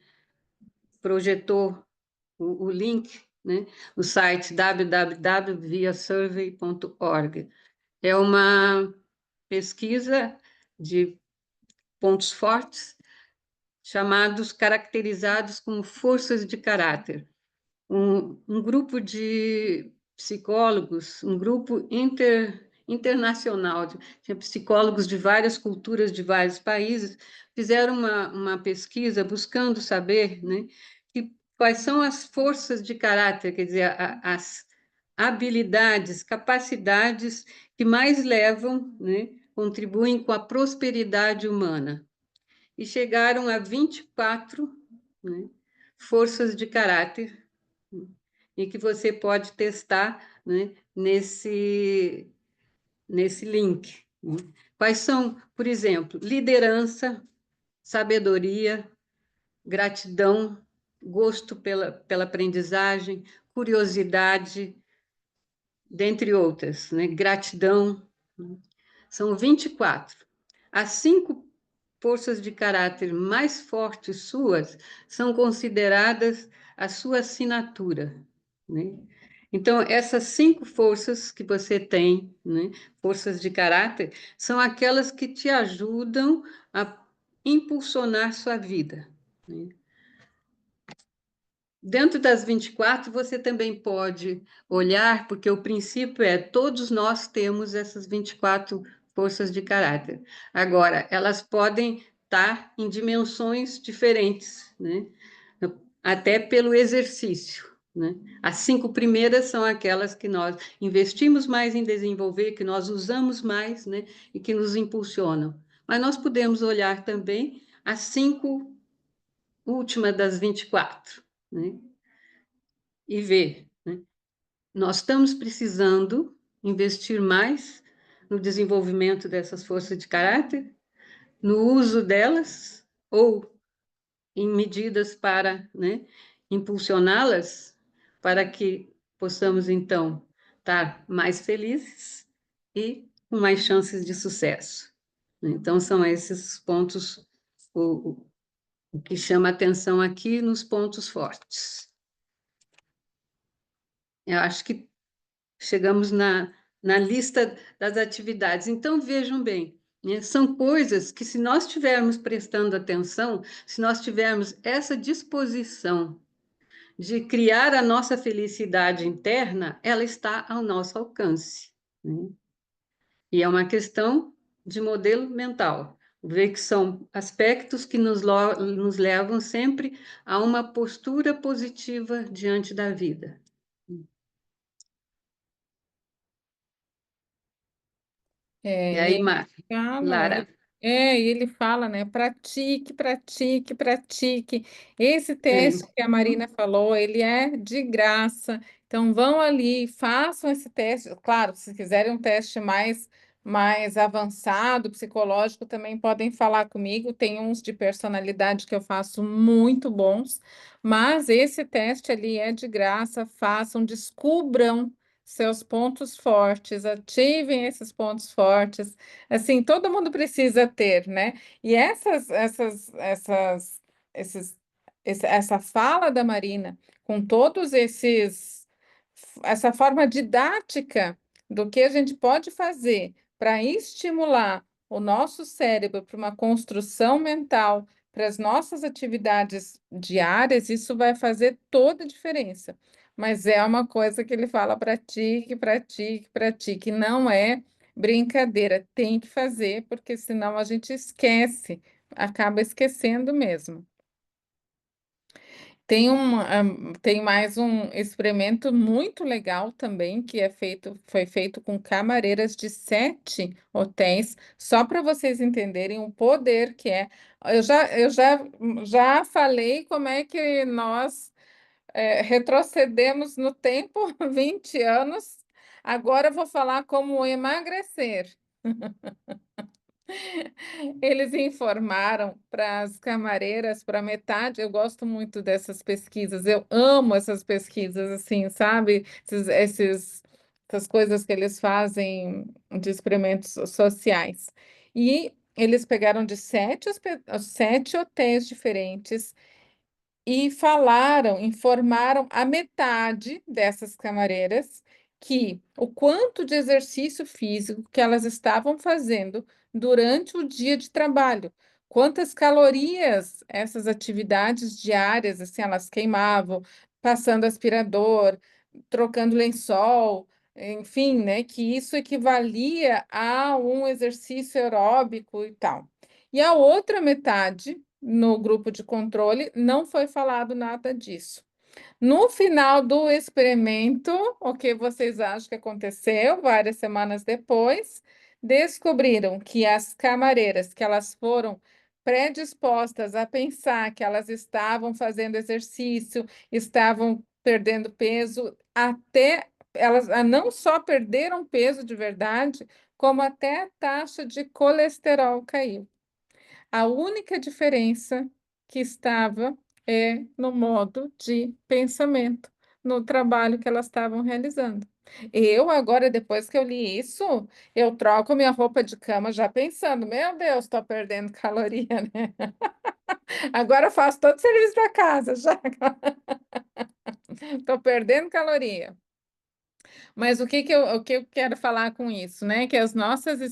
projetou o link, né, no site www.viasurvey.org. É uma pesquisa de pontos fortes, caracterizados como forças de caráter. Um grupo de psicólogos, um grupo internacional, de psicólogos de várias culturas, de vários países, fizeram uma pesquisa buscando saber, né, quais são as forças de caráter, quer dizer, as habilidades, capacidades que mais levam, né, contribuem com a prosperidade humana. E chegaram a 24, né, forças de caráter, e que você pode testar, né, nesse link. Né? Quais são, por exemplo, liderança, sabedoria, gratidão, gosto pela aprendizagem, curiosidade, dentre outras, né? Gratidão. São 24. As 5 forças de caráter mais fortes suas são consideradas a sua assinatura, né? Então, essas 5 forças que você tem, né, forças de caráter, são aquelas que te ajudam a impulsionar sua vida, né? Dentro das 24, você também pode olhar, porque o princípio é todos nós temos essas 24 forças de caráter. Agora, elas podem estar em dimensões diferentes, né? Até pelo exercício, né? As 5 primeiras são aquelas que nós investimos mais em desenvolver, que nós usamos mais, né? E que nos impulsionam. Mas nós podemos olhar também as 5 últimas das 24, né? E ver, né? Nós estamos precisando investir mais no desenvolvimento dessas forças de caráter, no uso delas, ou em medidas para, né, impulsioná-las, para que possamos, então, estar mais felizes e com mais chances de sucesso. Então, são esses pontos, o que chama atenção aqui nos pontos fortes. Eu acho que chegamos na lista das atividades. Então, vejam bem, né, são coisas que, se nós estivermos prestando atenção, se nós tivermos essa disposição de criar a nossa felicidade interna, ela está ao nosso alcance, né? E é uma questão de modelo mental. Ver que são aspectos que nos levam sempre a uma postura positiva diante da vida. E E aí, ele fala, Lara? E ele fala, né? Pratique, pratique, pratique. Esse teste Sim. que a Marina falou, ele é de graça. Então vão ali, façam esse teste. Claro, se quiserem um teste mais avançado, psicológico, também podem falar comigo. Tem uns de personalidade que eu faço muito bons, mas esse teste ali é de graça. Façam, descubram seus pontos fortes, ativem esses pontos fortes. Assim, todo mundo precisa ter, né? E esses, essa fala da Marina, com todos essa forma didática do que a gente pode fazer para estimular o nosso cérebro para uma construção mental, para as nossas atividades diárias, isso vai fazer toda a diferença. Mas é uma coisa que ele fala: pratique, pratique, pratique. Não é brincadeira, tem que fazer, porque senão a gente esquece, acaba esquecendo mesmo. Tem mais um experimento muito legal também, que foi feito com camareiras de 7 hotéis, só para vocês entenderem o poder que é. Já falei como é que nós retrocedemos no tempo 20 anos, agora eu vou falar como emagrecer. Eles informaram para as camareiras, para metade. Eu gosto muito dessas pesquisas, eu amo essas pesquisas, assim, sabe? Essas coisas que eles fazem de experimentos sociais. E eles pegaram de 7 hotéis diferentes e informaram a metade dessas camareiras que o quanto de exercício físico que elas estavam fazendo durante o dia de trabalho, quantas calorias essas atividades diárias, assim, elas queimavam, passando aspirador, trocando lençol, enfim, né, que isso equivalia a um exercício aeróbico e tal. E a outra metade, no grupo de controle, não foi falado nada disso. No final do experimento, o que vocês acham que aconteceu? Várias semanas depois, descobriram que as camareiras, que elas foram predispostas a pensar que elas estavam fazendo exercício, estavam perdendo peso, até elas não só perderam peso de verdade, como até a taxa de colesterol caiu. A única diferença que estava no modo de pensamento, no trabalho que elas estavam realizando. Eu, agora, depois que eu li isso, eu troco minha roupa de cama já pensando: meu Deus, estou perdendo caloria, né? Agora eu faço todo o serviço da casa, já estou perdendo caloria. Mas o que eu quero falar com isso, né? Que os nossos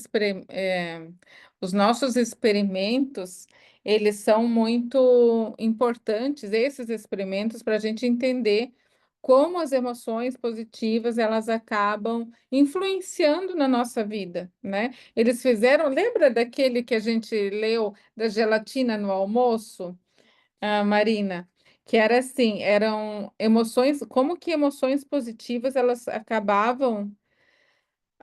experimentos, eles são muito importantes, esses experimentos, para a gente entender como as emoções positivas, elas acabam influenciando na nossa vida, né? Eles fizeram, lembra daquele que a gente leu da gelatina no almoço? Marina, que era assim, eram emoções, como que emoções positivas elas acabavam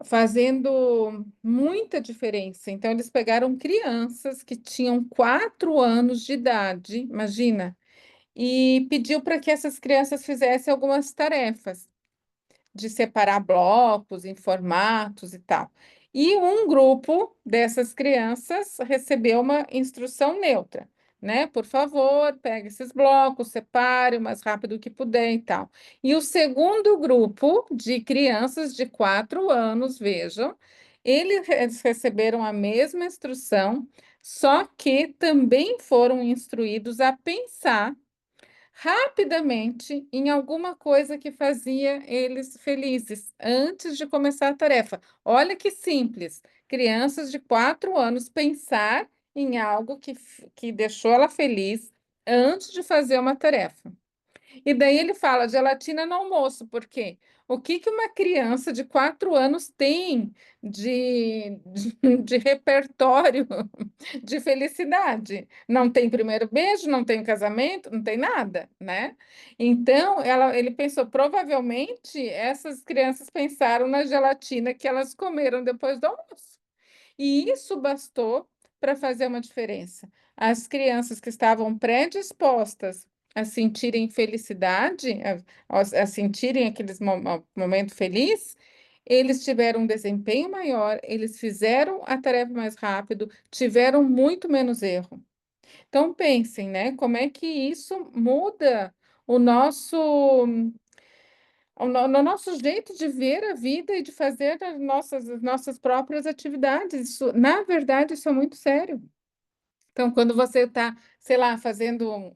fazendo muita diferença. Então, eles pegaram crianças que tinham 4 anos de idade, imagina, e pediu para que essas crianças fizessem algumas tarefas de separar blocos em formatos e tal. E um grupo dessas crianças recebeu uma instrução neutra, né? Por favor, pegue esses blocos, separe o mais rápido que puder e tal. E o segundo grupo de crianças de 4 anos, vejam, eles receberam a mesma instrução, só que também foram instruídos a pensar rapidamente em alguma coisa que fazia eles felizes antes de começar a tarefa. Olha que simples. Crianças de 4 anos pensar em algo que deixou ela feliz antes de fazer uma tarefa. E daí ele fala gelatina no almoço, por quê? O que que uma criança de 4 anos tem de repertório de felicidade? Não tem primeiro beijo, não tem casamento, não tem nada, né? Então, ele pensou, provavelmente essas crianças pensaram na gelatina que elas comeram depois do almoço. E isso bastou para fazer uma diferença. As crianças que estavam predispostas a sentirem felicidade, a sentirem aqueles momento feliz, eles tiveram um desempenho maior, eles fizeram a tarefa mais rápido, tiveram muito menos erro. Então pensem, né, como é que isso muda o no nosso jeito de ver a vida e de fazer as nossas próprias atividades. Isso, na verdade, isso é muito sério. Então, quando você está, sei lá, fazendo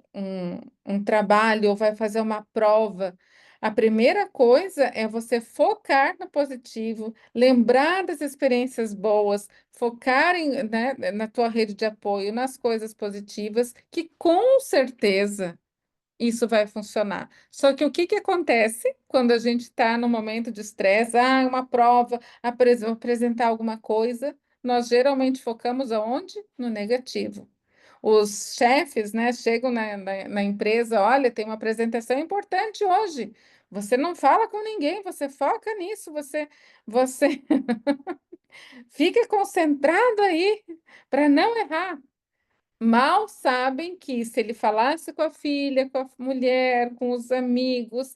um trabalho ou vai fazer uma prova, a primeira coisa é você focar no positivo, lembrar das experiências boas, focar né, na tua rede de apoio, nas coisas positivas, que com certeza isso vai funcionar. Só que o que que acontece quando a gente está num momento de estresse? Ah, uma prova, apresentar alguma coisa, nós geralmente focamos aonde? No negativo. Os chefes, né, chegam na empresa, olha, tem uma apresentação importante hoje. Você não fala com ninguém, você foca nisso, você fica concentrado aí para não errar. Mal sabem que se ele falasse com a filha, com a mulher, com os amigos,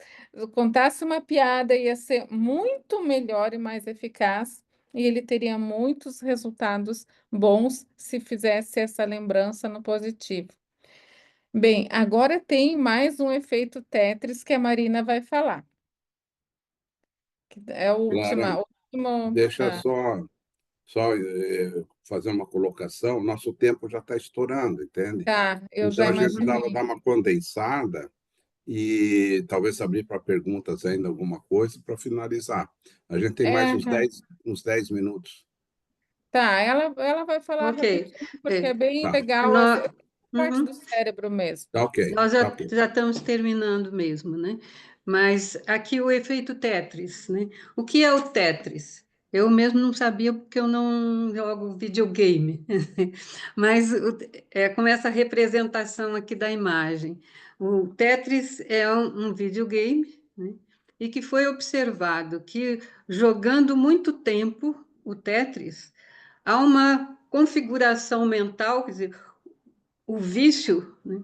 contasse uma piada, ia ser muito melhor e mais eficaz, e ele teria muitos resultados bons se fizesse essa lembrança no positivo. Bem, agora tem mais um efeito Tetris que a Marina vai falar, que é Clara, o último. deixa só fazer uma colocação. Nosso tempo já está estourando, entende? Tá, eu Então, já a gente precisava imaginei. dar uma condensada e talvez abrir para perguntas ainda alguma coisa para finalizar. A gente tem mais É, uns 10 minutos. tá, ela vai falar Ok. rapidinho, porque é É, bem Tá, legal nó- essa parte do Uhum. cérebro mesmo. tá ok, Nós tá já, ok. já estamos terminando mesmo, né? Mas aqui o efeito Tetris, né? O que é o Tetris? Eu mesmo não sabia porque eu não jogo videogame, mas com essa representação aqui da imagem. O Tetris é um videogame, né? E que foi observado que jogando muito tempo o Tetris, há uma configuração mental, quer dizer, o vício, né,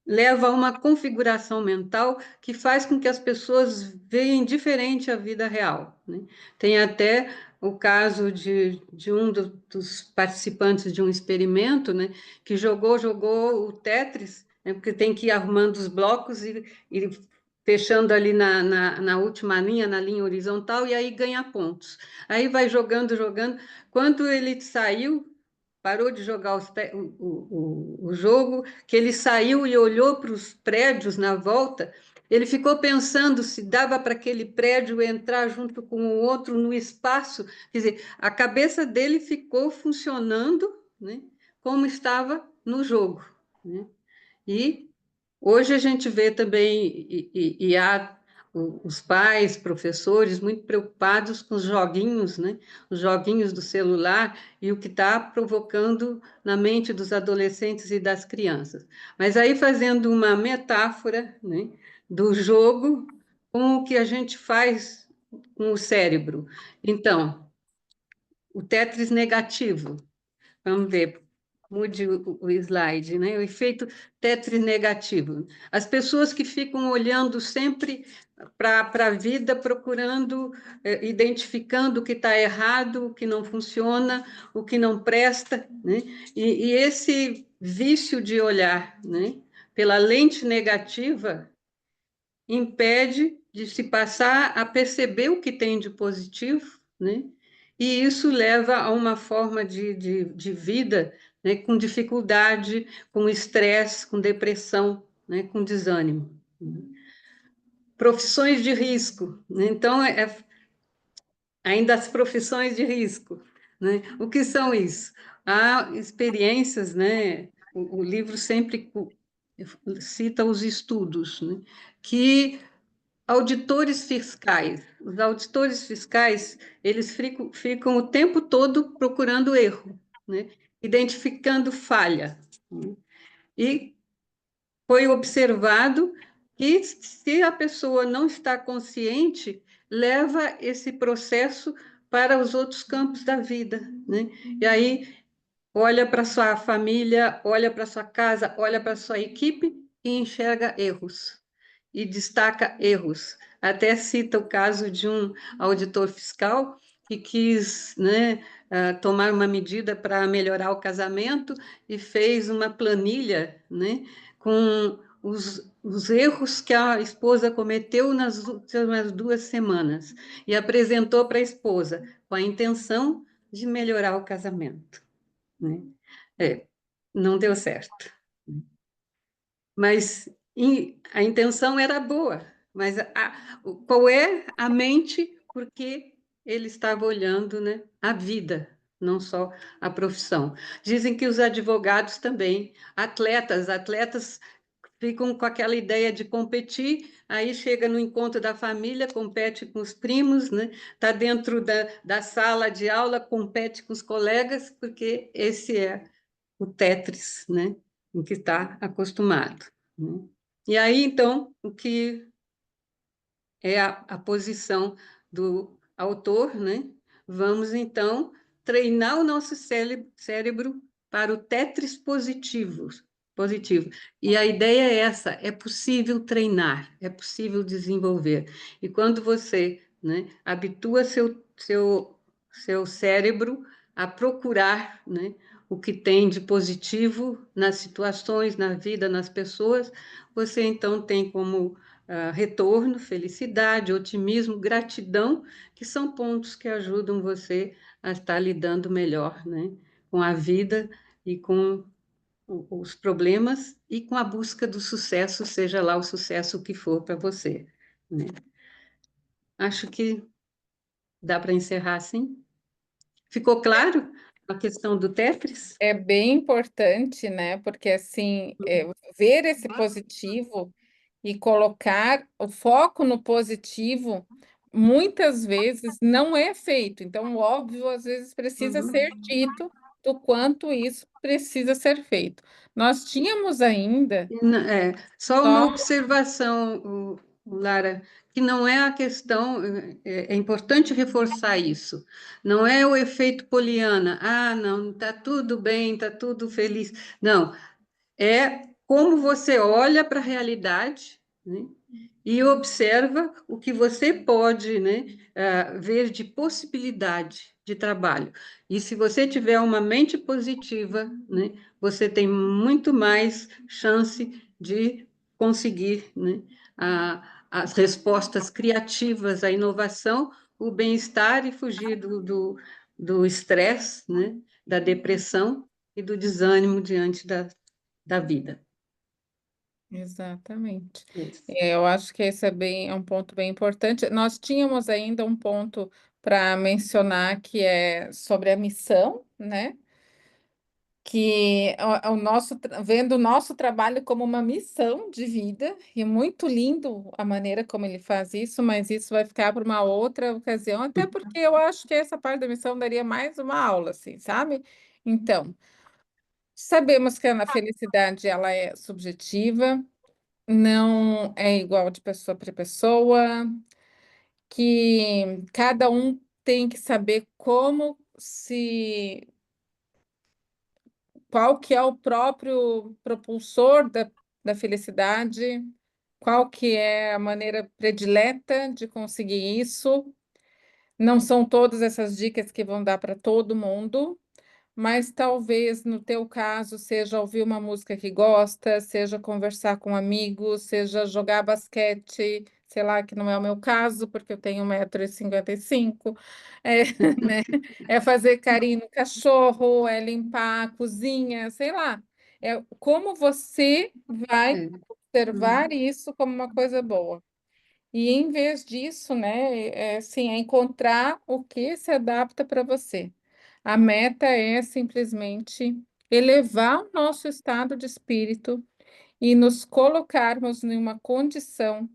leva a uma configuração mental que faz com que as pessoas vejam diferente a vida real, né? Tem até o caso de um dos participantes de um experimento, né, que jogou o Tetris, né, porque tem que ir arrumando os blocos e fechando ali na última linha, na linha horizontal, e aí ganha pontos. Aí vai jogando. Quando ele saiu, parou de jogar o jogo, que ele saiu e olhou para os prédios na volta, ele ficou pensando se dava para aquele prédio entrar junto com o outro no espaço. Quer dizer, a cabeça dele ficou funcionando, né, como estava no jogo, né? E hoje a gente vê também, e há os pais, professores, muito preocupados com os joguinhos, né? Os joguinhos do celular e o que está provocando na mente dos adolescentes e das crianças. Mas aí fazendo uma metáfora, né, do jogo com o que a gente faz com o cérebro. Então, o Tetris negativo. Vamos ver, mude o slide, né? O efeito Tetris negativo. As pessoas que ficam olhando sempre para a vida, procurando, identificando o que está errado, o que não funciona, o que não presta, né? E esse vício de olhar, né, pela lente negativa impede de se passar a perceber o que tem de positivo, né? E isso leva a uma forma de vida, né, com dificuldade, com estresse, com depressão, né, com desânimo. Profissões de risco, né? Então, ainda as profissões de risco, né? O que são isso? Há experiências, né? O livro sempre cita os estudos, né, que auditores fiscais. Os auditores fiscais, eles ficam o tempo todo procurando erro, né? Identificando falha, né? E foi observado que, se a pessoa não está consciente, leva esse processo para os outros campos da vida, né? E aí olha para sua família, olha para sua casa, olha para sua equipe e enxerga erros e destaca erros. Até cita o caso de um auditor fiscal que quis, né, tomar uma medida para melhorar o casamento e fez uma planilha, né, com os erros que a esposa cometeu nas últimas 2 semanas e apresentou para a esposa com a intenção de melhorar o casamento, né? Não deu certo. Mas a intenção era boa, mas qual é a mente? Porque ele estava olhando, né, a vida, não só a profissão. Dizem que os advogados também, atletas ficam com aquela ideia de competir, aí chega no encontro da família, compete com os primos, né? Está dentro da sala de aula, compete com os colegas, porque esse é o Tetris, né? Em que está acostumado, né? E aí, então, o que é a posição do autor, né? Vamos, então, treinar o nosso cérebro para o Tetris positivo. E a ideia é essa, é possível treinar, é possível desenvolver. E quando você, né, habitua seu cérebro a procurar, né, o que tem de positivo nas situações, na vida, nas pessoas, você então tem como retorno, felicidade, otimismo, gratidão, que são pontos que ajudam você a estar lidando melhor, né, com a vida e com os problemas e com a busca do sucesso, seja lá o sucesso que for para você, né? Acho que dá para encerrar assim. Ficou claro a questão do Tetris? É bem importante, né? Porque assim, ver esse positivo e colocar o foco no positivo muitas vezes não é feito. Então, óbvio, às vezes precisa Uhum. ser dito do quanto isso precisa ser feito. Nós tínhamos ainda Só uma só observação, Lara, que não é a questão, é importante reforçar isso. Não é o efeito Poliana, não, está tudo bem, está tudo feliz. Não, é como você olha para a realidade, né, e observa o que você pode, né, ver de possibilidade de trabalho. E se você tiver uma mente positiva, né, você tem muito mais chance de conseguir, né, as respostas criativas à inovação, o bem-estar e fugir do estresse, né, da depressão e do desânimo diante da vida. exatamente. Isso. Eu acho que esse é um ponto bem importante. Nós tínhamos ainda um ponto para mencionar que é sobre a missão, né? Que vendo o nosso trabalho como uma missão de vida, e muito lindo a maneira como ele faz isso, mas isso vai ficar para uma outra ocasião, até porque eu acho que essa parte da missão daria mais uma aula, assim, sabe? Então, sabemos que a felicidade ela é subjetiva, não é igual de pessoa para pessoa, que cada um tem que saber qual que é o próprio propulsor da felicidade, qual que é a maneira predileta de conseguir isso. Não são todas essas dicas que vão dar para todo mundo, mas talvez no teu caso seja ouvir uma música que gosta, seja conversar com amigos, seja jogar basquete, sei lá, que não é o meu caso, porque eu tenho 1,55 m, né? É fazer carinho no cachorro, é limpar a cozinha, sei lá. É como você vai É. observar isso como uma coisa boa. E em vez disso, né, assim, é encontrar o que se adapta para você. A meta é simplesmente elevar o nosso estado de espírito e nos colocarmos em uma condição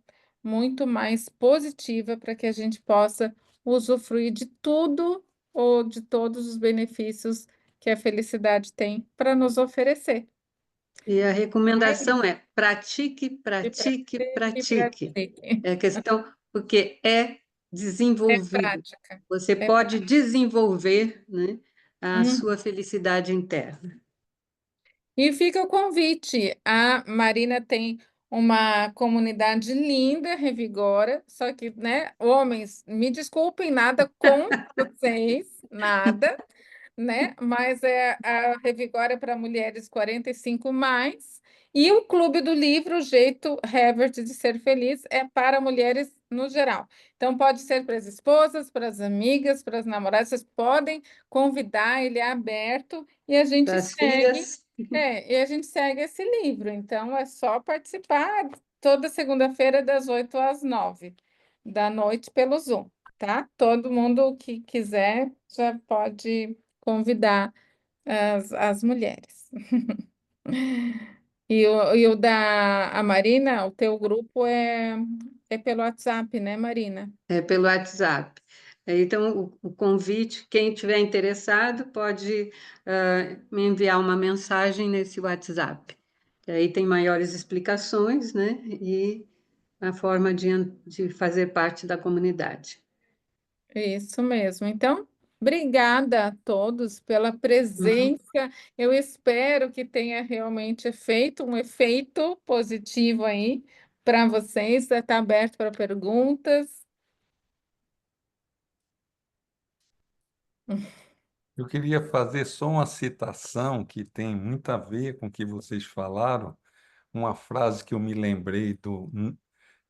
muito mais positiva para que a gente possa usufruir de tudo ou de todos os benefícios que a felicidade tem para nos oferecer. E a recomendação é pratique, E pratique, pratique, pratique. pratique. É questão, porque é É desenvolvido. prática. Você É pode desenvolver, né, a sua felicidade interna. E fica o convite. A Marina tem uma comunidade linda, Revigora, só que, né, homens, me desculpem, nada com vocês, nada, né? Mas a Revigora é para mulheres 45 mais, e o Clube do Livro, o Jeito Herbert de Ser Feliz, é para mulheres no geral. Então, pode ser para as esposas, para as amigas, para as namoradas, vocês podem convidar, ele é aberto, e a gente Das segue. filhas, E a gente segue esse livro, então é só participar toda segunda-feira, das 8 às 9 da noite, pelo Zoom, tá? Todo mundo que quiser já pode convidar as mulheres. E o da a Marina, o teu grupo é pelo WhatsApp, né, Marina? é pelo WhatsApp. Então, o convite, quem tiver interessado, pode me enviar uma mensagem nesse WhatsApp. Aí tem maiores explicações, né? E a forma de fazer parte da comunidade. Isso mesmo. Então, obrigada a todos pela presença. Eu espero que tenha realmente feito um efeito positivo aí para vocês. Está aberto para perguntas. Eu queria fazer só uma citação que tem muito a ver com o que vocês falaram, uma frase que eu me lembrei do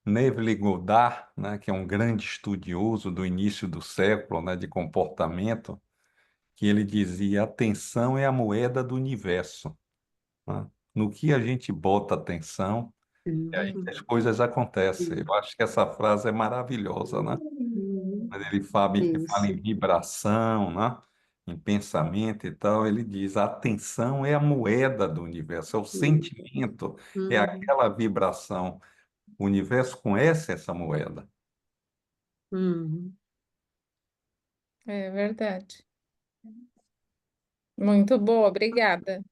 Neville Goddard, né, que é um grande estudioso do início do século, né, de comportamento, que ele dizia: atenção é a moeda do universo, né? No que a gente bota atenção, é aí que as coisas acontecem. Eu acho que essa frase é maravilhosa, né? Quando ele fala Isso. em vibração, né? Em pensamento e tal, ele diz: a atenção é a moeda do universo, é o sentimento, é Uhum. aquela vibração. O universo conhece essa moeda. Uhum. É verdade. Muito boa, obrigada.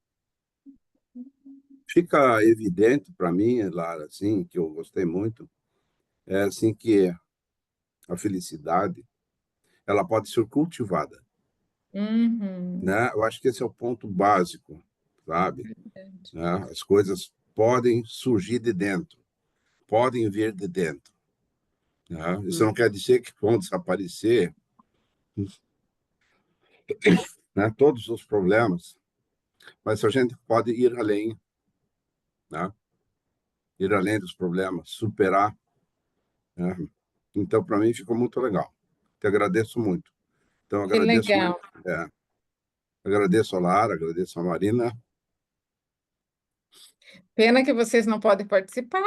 Fica evidente para mim, Lara, assim, que eu gostei muito, é assim que a felicidade, ela pode ser cultivada, Uhum, né? Eu acho que esse é o ponto básico, sabe? verdade. Né? As coisas podem surgir de dentro, podem vir de dentro, né? Isso não quer dizer que vão desaparecer, né, todos os problemas, mas a gente pode ir além, né? Ir além dos problemas, superar, né? Então, para mim, ficou muito legal. Te agradeço muito. Então, Que agradeço legal. muito. Agradeço a Lara, agradeço a Marina. Pena que vocês não podem participar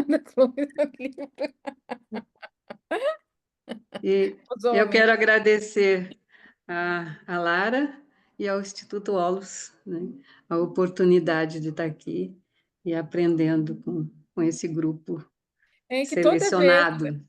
do Clube do Livro, E os eu homens. quero agradecer a Lara e ao Instituto Olos, né, a oportunidade de estar aqui e aprendendo com esse grupo É que toda vez. selecionado.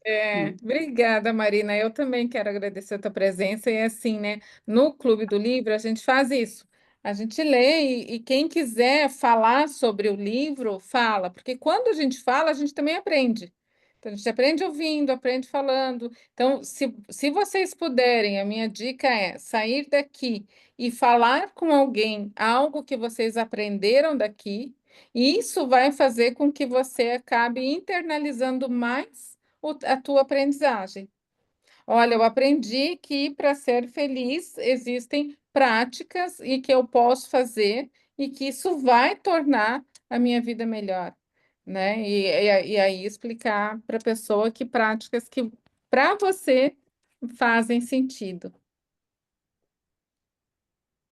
Obrigada, Marina. Eu também quero agradecer a tua presença. E assim, né? No Clube do Livro, a gente faz isso. A gente lê e quem quiser falar sobre o livro, fala. Porque quando a gente fala, a gente também aprende. Então, a gente aprende ouvindo, aprende falando. Então, se vocês puderem, a minha dica é sair daqui e falar com alguém algo que vocês aprenderam daqui. E isso vai fazer com que você acabe internalizando mais a tua aprendizagem. Olha, eu aprendi que para ser feliz existem práticas e que eu posso fazer e que isso vai tornar a minha vida melhor, né? E aí explicar para a pessoa que práticas que para você fazem sentido.